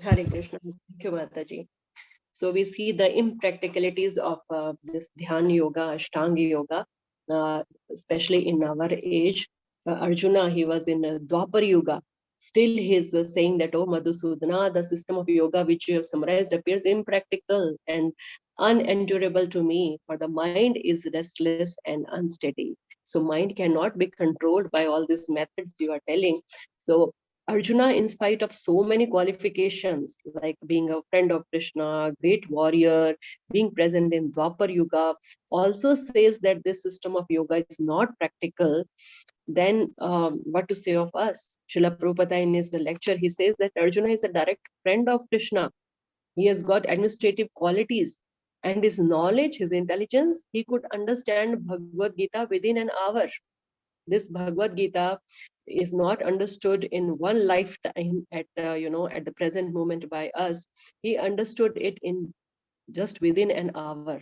Hare Krishna. Thank you, Mataji. So we see the impracticalities of this Dhyana yoga, Ashtanga yoga, especially in our age. Arjuna, he was in Dwapar Yuga. Still, he's saying that, oh Madhusudana, the system of yoga which you have summarized appears impractical and unendurable to me, for the mind is restless and unsteady. So mind cannot be controlled by all these methods you are telling. So Arjuna, in spite of so many qualifications, like being a friend of Krishna, great warrior, being present in Dwapar Yuga, also says that this system of yoga is not practical. Then what to say of us? Srila Prabhupada in his lecture, he says that Arjuna is a direct friend of Krishna. He has got administrative qualities, and his knowledge, his intelligence, he could understand Bhagavad Gita within an hour. This Bhagavad Gita is not understood in one lifetime at the present moment by us. He understood it in just within an hour.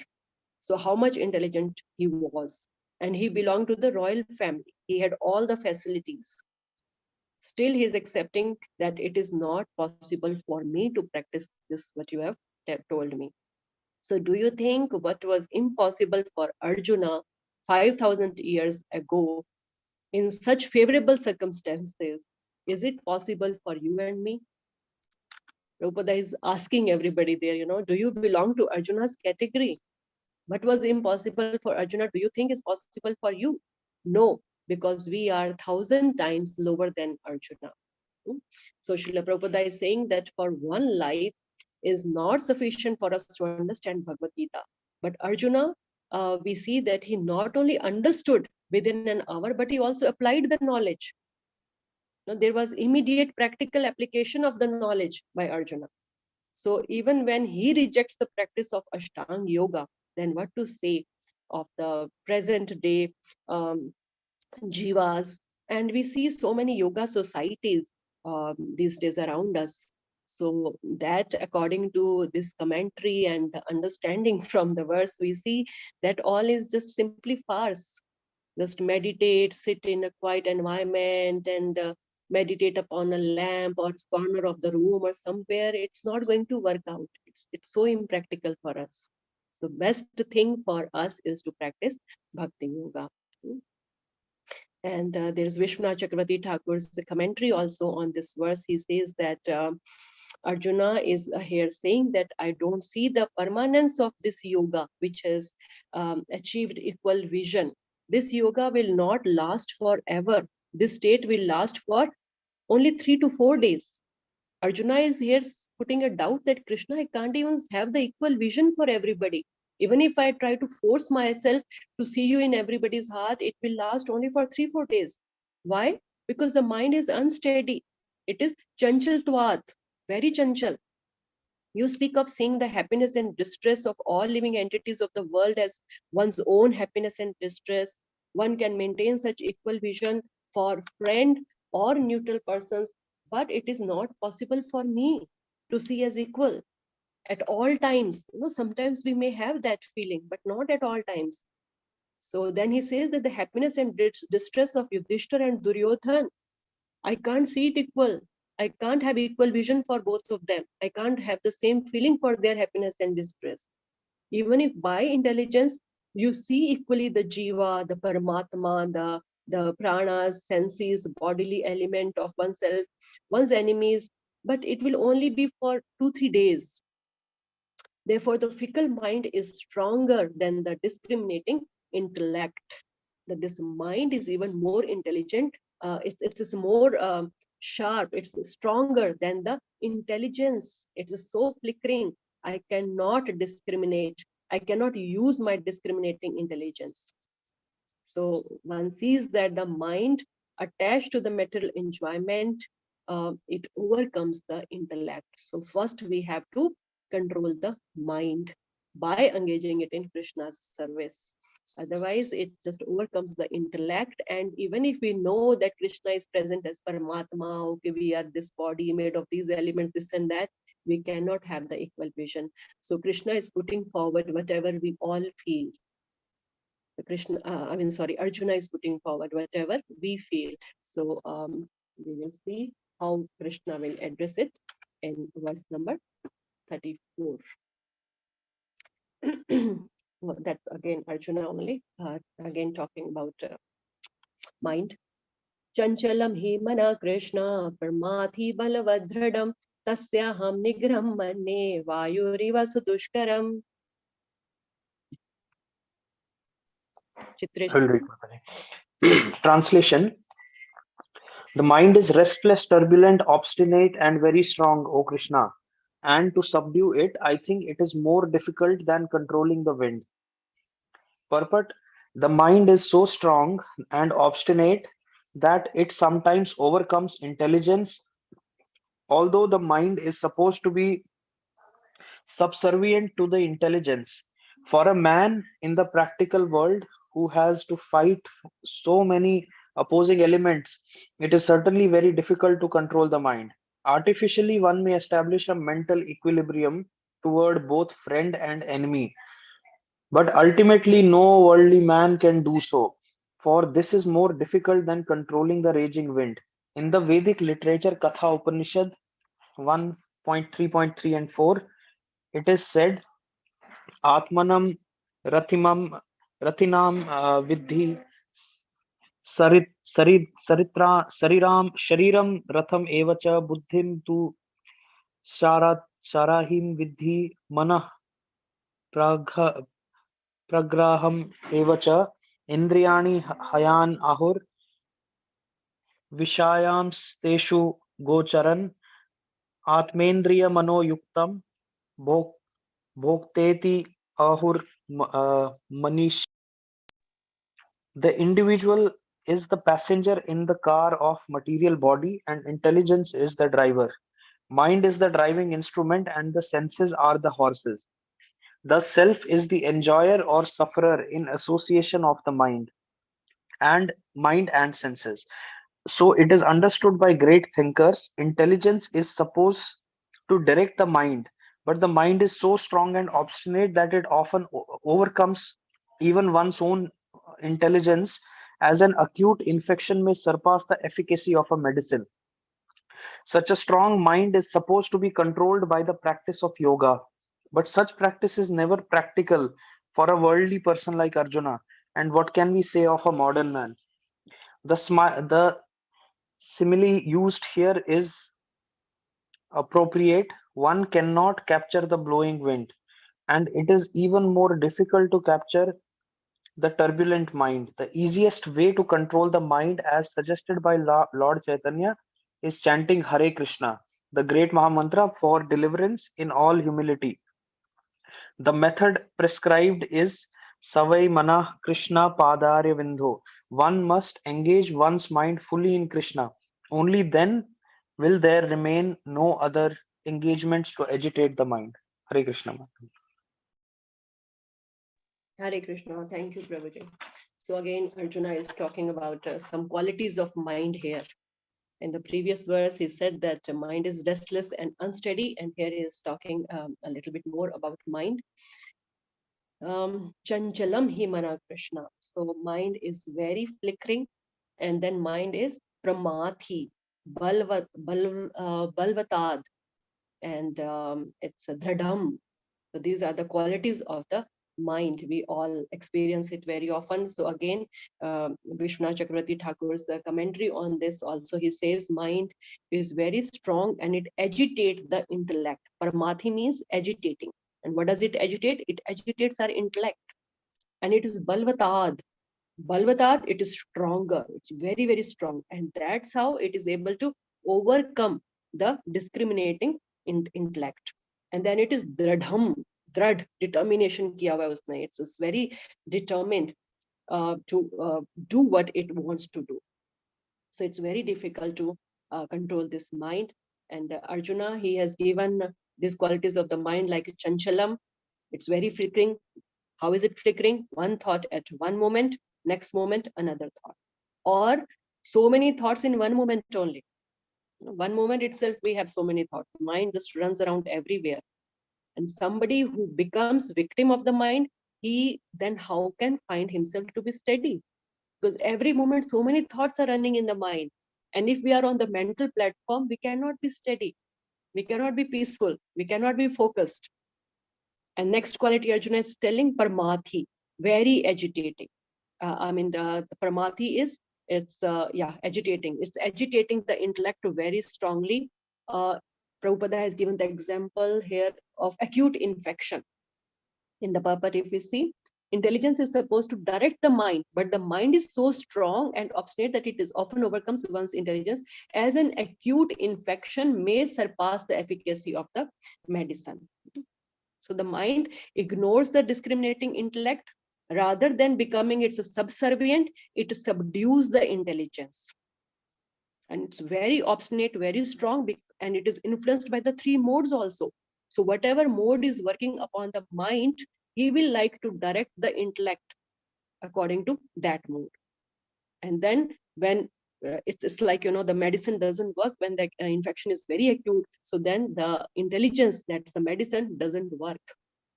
So how much intelligent he was. And he belonged to the royal family. He had all the facilities. Still he is accepting that it is not possible for me to practice this, what you have told me. So do you think what was impossible for Arjuna 5,000 years ago in such favorable circumstances, is it possible for you and me? Prabhupada is asking everybody there, do you belong to Arjuna's category? What was impossible for Arjuna, do you think is possible for you? No, because we are 1,000 times lower than Arjuna. So Srila Prabhupada is saying that for one life is not sufficient for us to understand Bhagavad Gita. But Arjuna, we see that he not only understood within an hour, but he also applied the knowledge. There was immediate practical application of the knowledge by Arjuna. So even when he rejects the practice of Ashtanga yoga, then what to say of the present day jivas? And we see so many yoga societies these days around us. So that according to this commentary and understanding from the verse, we see that all is just simply farce. Just meditate, sit in a quiet environment and meditate upon a lamp or corner of the room or somewhere. It's not going to work out. It's so impractical for us. So best thing for us is to practice bhakti yoga. And there's Vishwanath Chakravarti Thakur's commentary also on this verse. He says that Arjuna is here saying that I don't see the permanence of this yoga, which has achieved equal vision. This yoga will not last forever. This state will last for only 3 to 4 days. Arjuna is here putting a doubt that Krishna, I can't even have the equal vision for everybody. Even if I try to force myself to see you in everybody's heart, it will last only for 3-4 days. Why? Because the mind is unsteady. It is chanchal tvat, very chanchal. You speak of seeing the happiness and distress of all living entities of the world as one's own happiness and distress. One can maintain such equal vision for friend or neutral persons, but it is not possible for me to see as equal at all times. Sometimes we may have that feeling, but not at all times. So then he says that the happiness and distress of Yudhishthira and Duryodhan, I can't see it equal. I can't have equal vision for both of them. I can't have the same feeling for their happiness and distress. Even if by intelligence you see equally the jiva, the paramatma, the pranas, senses, bodily element of oneself, one's enemies, but it will only be for 2-3 days. Therefore, the fickle mind is stronger than the discriminating intellect. That this mind is even more intelligent. It is more sharp. It's stronger than the intelligence. It is so flickering. I cannot discriminate. I cannot use my discriminating intelligence. So one sees that the mind attached to the material enjoyment, it overcomes the intellect. So first we have to control the mind by engaging it in Krishna's service. Otherwise, it just overcomes the intellect. And even if we know that Krishna is present as Paramatma, okay, we are this body made of these elements, this and that, we cannot have the equal vision. So Krishna is putting forward whatever we all feel. Arjuna is putting forward whatever we feel. So we will see how Krishna will address it in verse number 34. Well, that's again Arjuna only, again talking about mind. Chanchalam hi mana Krishna parmathi balavadradam tasyaham nigram manne vayuriva sudushkaram. I will Chitresh. read Matane. Translation: the mind is restless, turbulent, obstinate, and very strong, O Krishna. And to subdue it, I think it is more difficult than controlling the wind. Purport: the mind is so strong and obstinate that it sometimes overcomes intelligence. Although the mind is supposed to be subservient to the intelligence, for a man in the practical world who has to fight so many opposing elements, it is certainly very difficult to control the mind. Artificially, one may establish a mental equilibrium toward both friend and enemy, but ultimately, no worldly man can do so, for this is more difficult than controlling the raging wind. In the Vedic literature, Katha Upanishad 1.3.3 and 4, it is said, Atmanam Ratinam Vidhi Shariram Ratham Evacha Buddhim tu Sarahim Vidhi Manah Pragraham Evacha Indriyani Hayan Ahur Vishayam Steshu Gocharan Atmendriya Mano Yuktam Bhokteti Ahur Manish. The individual is the passenger in the car of material body and intelligence is the driver. Mind is the driving instrument and the senses are the horses. The self is the enjoyer or sufferer in association of the mind and senses. So it is understood by great thinkers. Intelligence is supposed to direct the mind, but the mind is so strong and obstinate that it often overcomes even one's own intelligence, as an acute infection may surpass the efficacy of a medicine. Such a strong mind is supposed to be controlled by the practice of yoga, but such practice is never practical for a worldly person like Arjuna. And what can we say of a modern man? The simile used here is appropriate. One cannot capture the blowing wind, and it is even more difficult to capture the turbulent mind. The easiest way to control the mind, as suggested by Lord Chaitanya, is chanting Hare Krishna, the great Mahamantra for deliverance in all humility. The method prescribed is Savai Mana Krishna Padarya Vindho. One must engage one's mind fully in Krishna. Only then will there remain no other engagements to agitate the mind. Hare Krishna. Hare Krishna. Thank you, Prabhuji. So again, Arjuna is talking about some qualities of mind here. In the previous verse, he said that the mind is restless and unsteady, and here he is talking a little bit more about mind. Chanchalam hi mana Krishna. So mind is very flickering, and then mind is pramathi. balvatad, and it's dhradham. So these are the qualities of the mind. We all experience it very often. So again, Vishnu Chakravarti Thakur's the commentary on this also, he says mind is very strong and it agitates the intellect. Paramathi means agitating. And what does it agitate? It agitates our intellect. And it is balvatad. Balvatad, it is stronger. It's very, very strong. And that's how it is able to overcome the discriminating intellect. And then it is dradham, drad, determination kiya hua hai usne. It's very determined to do what it wants to do. So it's very difficult to control this mind. And Arjuna, he has given these qualities of the mind like chanchalam. It's very flickering. How is it flickering? One thought at one moment, next moment, another thought. Or so many thoughts in one moment only. One moment itself, we have so many thoughts. Mind just runs around everywhere. And somebody who becomes victim of the mind, he then how can find himself to be steady? Because every moment, so many thoughts are running in the mind. And if we are on the mental platform, we cannot be steady. We cannot be peaceful. We cannot be focused. And next quality Arjuna is telling paramathi, very agitating. The paramathi is, it's agitating. It's agitating the intellect very strongly. Prabhupada has given the example here of acute infection. In the purport, if we see, intelligence is supposed to direct the mind, but the mind is so strong and obstinate that it is often overcomes one's intelligence, as an acute infection may surpass the efficacy of the medicine. So the mind ignores the discriminating intellect. Rather than becoming its subservient, it subdues the intelligence. And it's very obstinate, very strong, and it is influenced by the three modes also. So whatever mode is working upon the mind, he will like to direct the intellect according to that mode. And then when it's like, the medicine doesn't work when the infection is very acute. So then the intelligence, that's the medicine, doesn't work.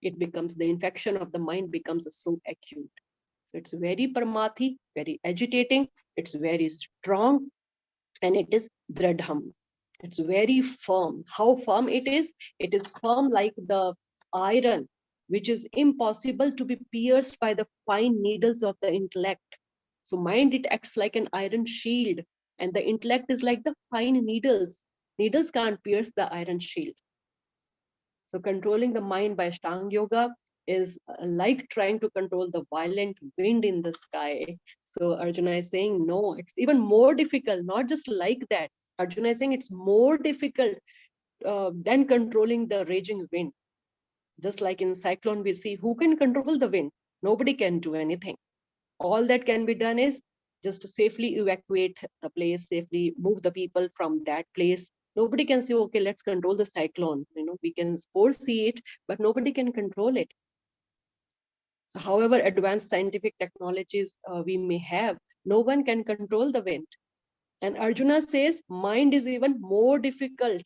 It becomes, the infection of the mind becomes so acute. So it's very paramathi, very agitating, it's very strong, and it is dradham. It's very firm. How firm it is? It is firm like the iron, which is impossible to be pierced by the fine needles of the intellect. So mind, it acts like an iron shield, and the intellect is like the fine needles. Needles can't pierce the iron shield. So controlling the mind by Ashtanga Yoga is like trying to control the violent wind in the sky. So Arjuna is saying, no, it's even more difficult, not just like that. Arjuna is saying it's more difficult than controlling the raging wind. Just like in cyclone, we see who can control the wind? Nobody can do anything. All that can be done is just to safely evacuate the place, safely move the people from that place. Nobody can say, okay, let's control the cyclone. We can foresee it, but nobody can control it. So however advanced scientific technologies we may have, no one can control the wind. And Arjuna says mind is even more difficult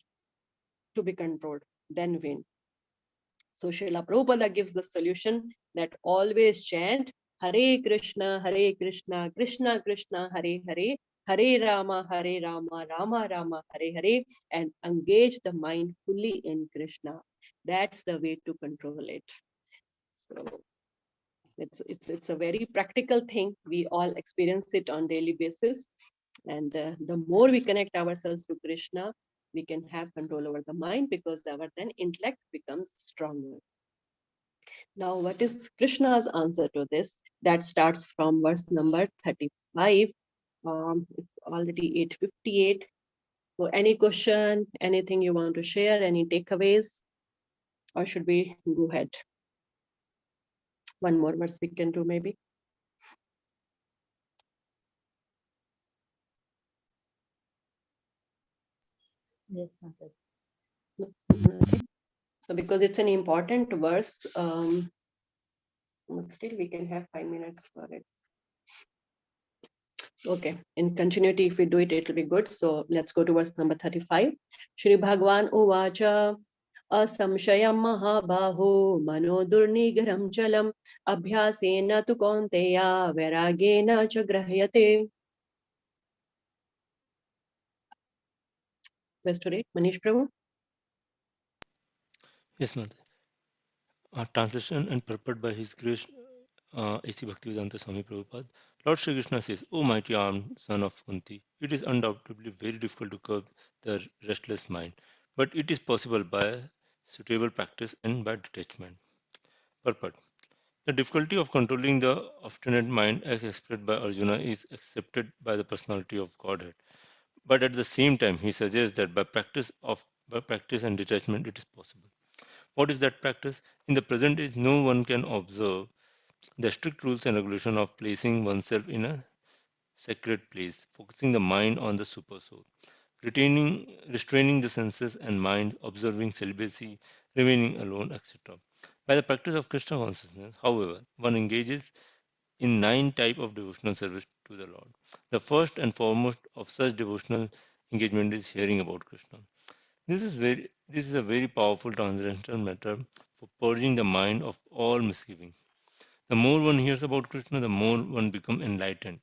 to be controlled than wind. So Srila Prabhupada gives the solution that always chant Hare Krishna, Krishna Krishna, Hare Hare, Hare Rama, Rama Rama, Hare Hare, and engage the mind fully in Krishna. That's the way to control it. So it's a very practical thing. We all experience it on daily basis. And the more we connect ourselves to Krishna, we can have control over the mind, because our then intellect becomes stronger. Now, what is Krishna's answer to this? That starts from verse number 35. It's already 8:58. So any question, anything you want to share, any takeaways? Or should we go ahead? One more verse we can do maybe. Yes, Mataji. Okay. So because it's an important verse, but still we can have 5 minutes for it. Okay, in continuity, if we do it, it'll be good. So let's go to verse number 35. Shri Bhagwan Uvacha Asamshayam Mahabaho Mano Durnigaram Jalam Abhyasena tu Konteya Vairagena cha Grahyate. request to read. Manish Prabhu. Yes, Mother. Translation and purport by His Grace A.C. Bhaktivedanta Swami Prabhupada. Lord Shri Krishna says, O mighty armed son of Kunti, it is undoubtedly very difficult to curb the restless mind, but it is possible by suitable practice and by detachment. Purport. The difficulty of controlling the obstinate mind as expressed by Arjuna is accepted by the personality of Godhead. But at the same time, he suggests that by practice and detachment it is possible. What is that practice? In the present age, no one can observe the strict rules and regulation of placing oneself in a sacred place, focusing the mind on the super soul, restraining the senses and mind, observing celibacy, remaining alone, etc. By the practice of Krishna consciousness, however, one engages in 9 types of devotional service to the Lord. The first and foremost of such devotional engagement is hearing about Krishna. This is a very powerful transcendental matter for purging the mind of all misgiving. The more one hears about Krishna, the more one becomes enlightened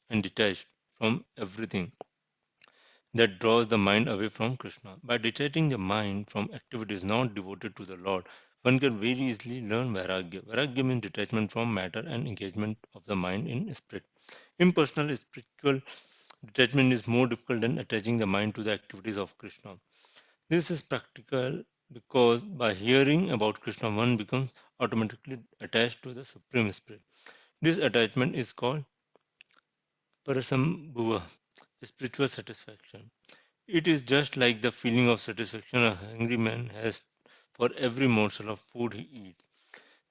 and detached from everything that draws the mind away from Krishna. By detaching the mind from activities not devoted to the Lord, one can very easily learn Vairagya. Vairagya means detachment from matter and engagement of the mind in spirit. Impersonal spiritual detachment is more difficult than attaching the mind to the activities of Krishna. This is practical because by hearing about Krishna, one becomes automatically attached to the Supreme Spirit. This attachment is called Parasambhuva, spiritual satisfaction. It is just like the feeling of satisfaction a hungry man has for every morsel of food he eats.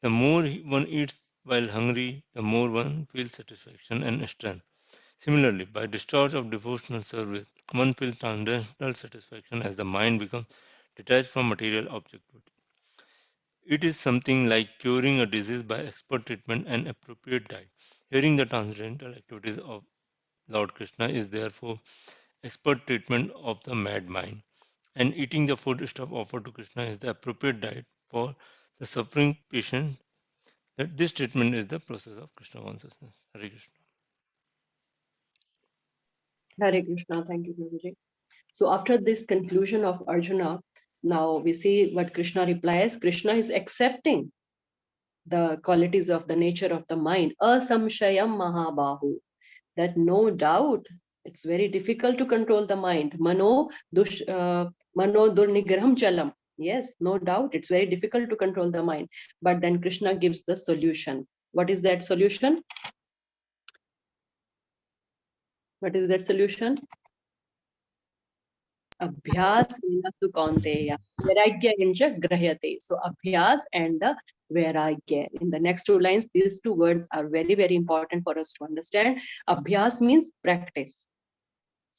The more one eats while hungry, the more one feels satisfaction and strength. Similarly, by discharge of devotional service, one feels transcendental satisfaction as the mind becomes detached from material objectivity. It is something like curing a disease by expert treatment and appropriate diet. Hearing the transcendental activities of Lord Krishna is therefore expert treatment of the mad mind, and eating the food stuff offered to Krishna is the appropriate diet for the suffering patient. That this treatment is the process of Krishna consciousness. Hare Krishna. Hare Krishna. Thank you, Prabhuji. So after this conclusion of Arjuna, now we see what Krishna replies. Krishna is accepting the qualities of the nature of the mind. Asamshayam mahabahu. That no doubt it's very difficult to control the mind. Mano durnigraham chalam. Yes, no doubt it's very difficult to control the mind. But then Krishna gives the solution. What is that solution? What is that solution? Abhyas tu kaunteya. Vairagya inja grahyate. So abhyas and the vairagya. In the next 2 lines, these 2 words are very, very important for us to understand. Abhyas means practice.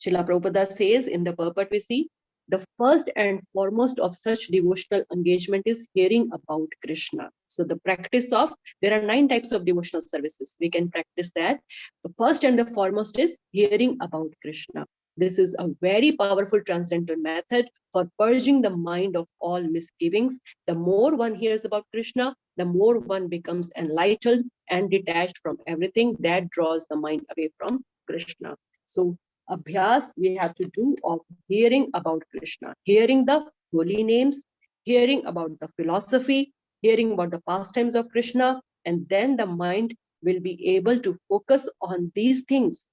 Srila Prabhupada says in the purport we see, the first and foremost of such devotional engagement is hearing about Krishna. So the practice of, there are 9 types of devotional services. We can practice that. The first and the foremost is hearing about Krishna. This is a very powerful transcendental method for purging the mind of all misgivings. The more one hears about Krishna, the more one becomes enlightened and detached from everything that draws the mind away from Krishna. So abhyas we have to do of hearing about Krishna, hearing the holy names, hearing about the philosophy, hearing about the pastimes of Krishna, and then the mind will be able to focus on these things.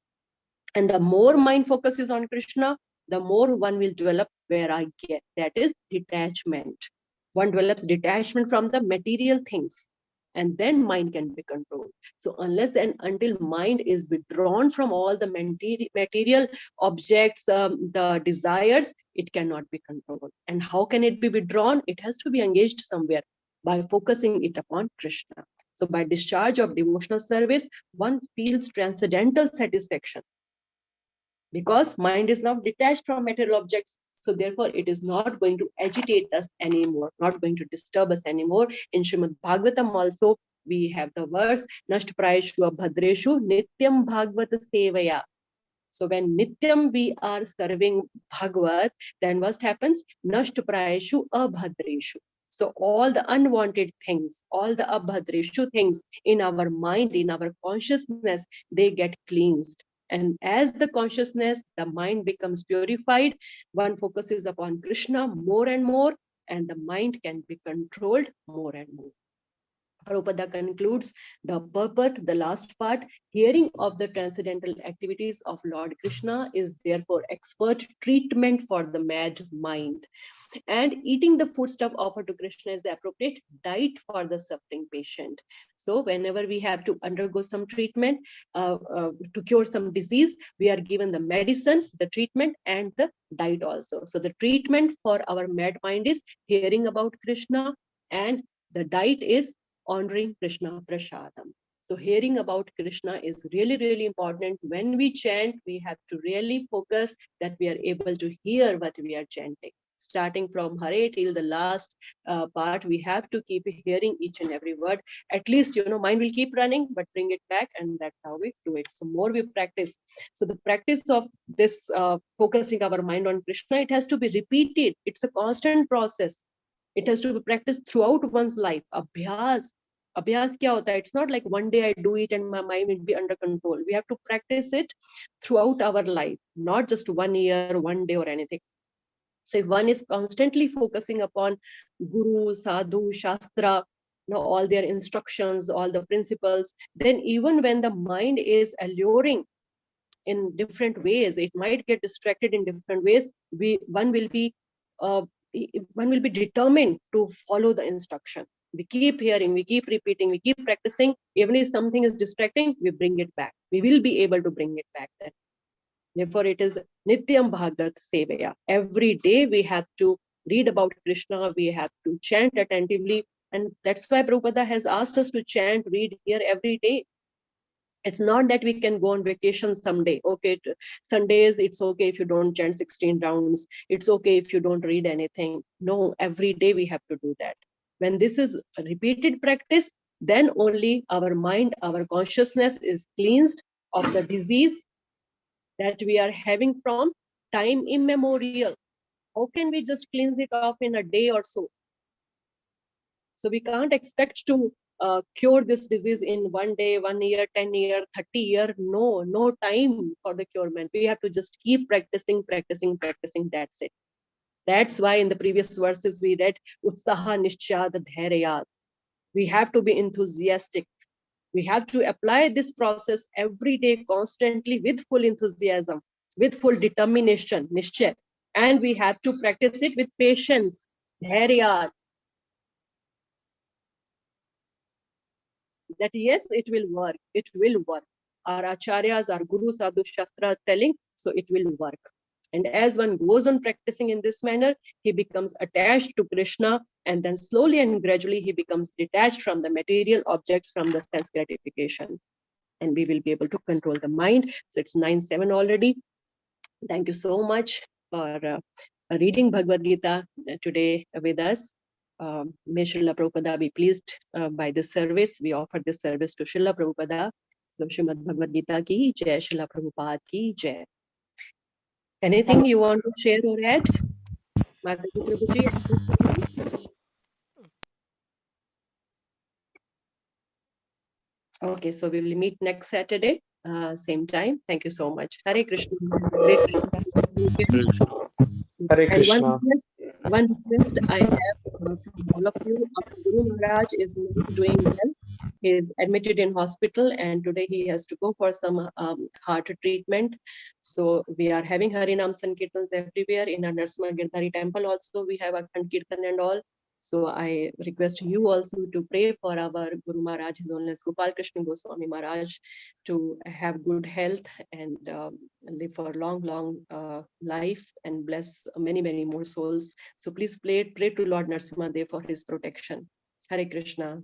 And the more mind focuses on Krishna, the more one will develop vairagya, that is detachment. One develops detachment from the material things, and then mind can be controlled. So unless and until mind is withdrawn from all the material objects, the desires, it cannot be controlled. And how can it be withdrawn? It has to be engaged somewhere by focusing it upon Krishna. So by discharge of devotional service, one feels transcendental satisfaction because mind is now detached from material objects. So therefore, it is not going to agitate us anymore, not going to disturb us anymore. In Srimad Bhagavatam also, we have the verse, Nasht Prayeshu Abhadreshu Nityam Bhagavata Sevaya. So when Nityam we are serving Bhagavat, then what happens? Nasht Prayeshu Abhadreshu. So all the unwanted things, all the abhadreshu things in our mind, in our consciousness, they get cleansed. And as the consciousness, the mind becomes purified, one focuses upon Krishna more and more, and the mind can be controlled more and more. Prabhupada concludes the purport, the last part, hearing of the transcendental activities of Lord Krishna is therefore expert treatment for the mad mind. And eating the foodstuff offered to Krishna is the appropriate diet for the suffering patient. So whenever we have to undergo some treatment to cure some disease, we are given the medicine, the treatment, and the diet also. So the treatment for our mad mind is hearing about Krishna, and the diet is honoring Krishna Prasadam. So hearing about Krishna is really, really important. When we chant, we have to really focus that we are able to hear what we are chanting. Starting from Hare till the last part, we have to keep hearing each and every word. At least, mind will keep running, but bring it back, and that's how we do it. So more we practice. So the practice of this focusing our mind on Krishna, it has to be repeated. It's a constant process. It has to be practiced throughout one's life. Abhyas. Abhyas kya hota hai? It's not like one day I do it and my mind will be under control. We have to practice it throughout our life, not just 1 year, 1 day or anything. So if one is constantly focusing upon Guru, Sadhu, Shastra, all their instructions, all the principles, then even when the mind is alluring in different ways, it might get distracted in different ways. Uh, one will be determined to follow the instruction. We keep hearing, we keep repeating, we keep practicing. Even if something is distracting, we bring it back. We will be able to bring it back then. Therefore, it is Nityam Bhagavat Sevaya. Every day we have to read about Krishna, we have to chant attentively. And that's why Prabhupada has asked us to chant, read, hear every day. It's not that we can go on vacation someday. Okay, Sundays, it's okay if you don't chant 16 rounds. It's okay if you don't read anything. No, every day we have to do that. When this is a repeated practice, then only our mind, our consciousness is cleansed of the disease that we are having from time immemorial. How can we just cleanse it off in a day or so? So we can't expect to cure this disease in 1 day, 1 year, 10 year, 30 year. No time for the curement. We have to just keep practicing, practicing, practicing. That's it. That's why in the previous verses we read, Utsaha Nishchad Dhairya. We have to be enthusiastic. We have to apply this process every day constantly with full enthusiasm, with full determination, nishchay. And we have to practice it with patience, dhairya. That yes, it will work. It will work. Our acharyas, our guru, sadhu, shastra telling, so it will work. And as one goes on practicing in this manner, he becomes attached to Krishna, and then slowly and gradually he becomes detached from the material objects, from the sense gratification. And we will be able to control the mind. So it's 9:07 already. Thank you so much for reading Bhagavad Gita today with us. May Srila Prabhupada be pleased by this service. We offer this service to Srila Prabhupada. So Srimad Bhagavad Gita ki jai, Srila Prabhupada ki jai. Anything you want to share or add? Mataji Prabhuji? Okay, so we will meet next Saturday, same time. Thank you so much. Hare Krishna. Hare And Krishna. one request I have from all of you. Our Guru Maharaj is not doing well. He is admitted in hospital, and today he has to go for some heart treatment. So we are having Harinam Sankirtans everywhere. In our Narsimha Girdhari temple also we have Akhand Kirtan and all. So I request you also to pray for our Guru Maharaj, His Holiness Gopal Krishna Goswami Maharaj, to have good health and live for long life and bless many more souls. So please pray to Lord Narasimha Dev for his protection. Hare Krishna.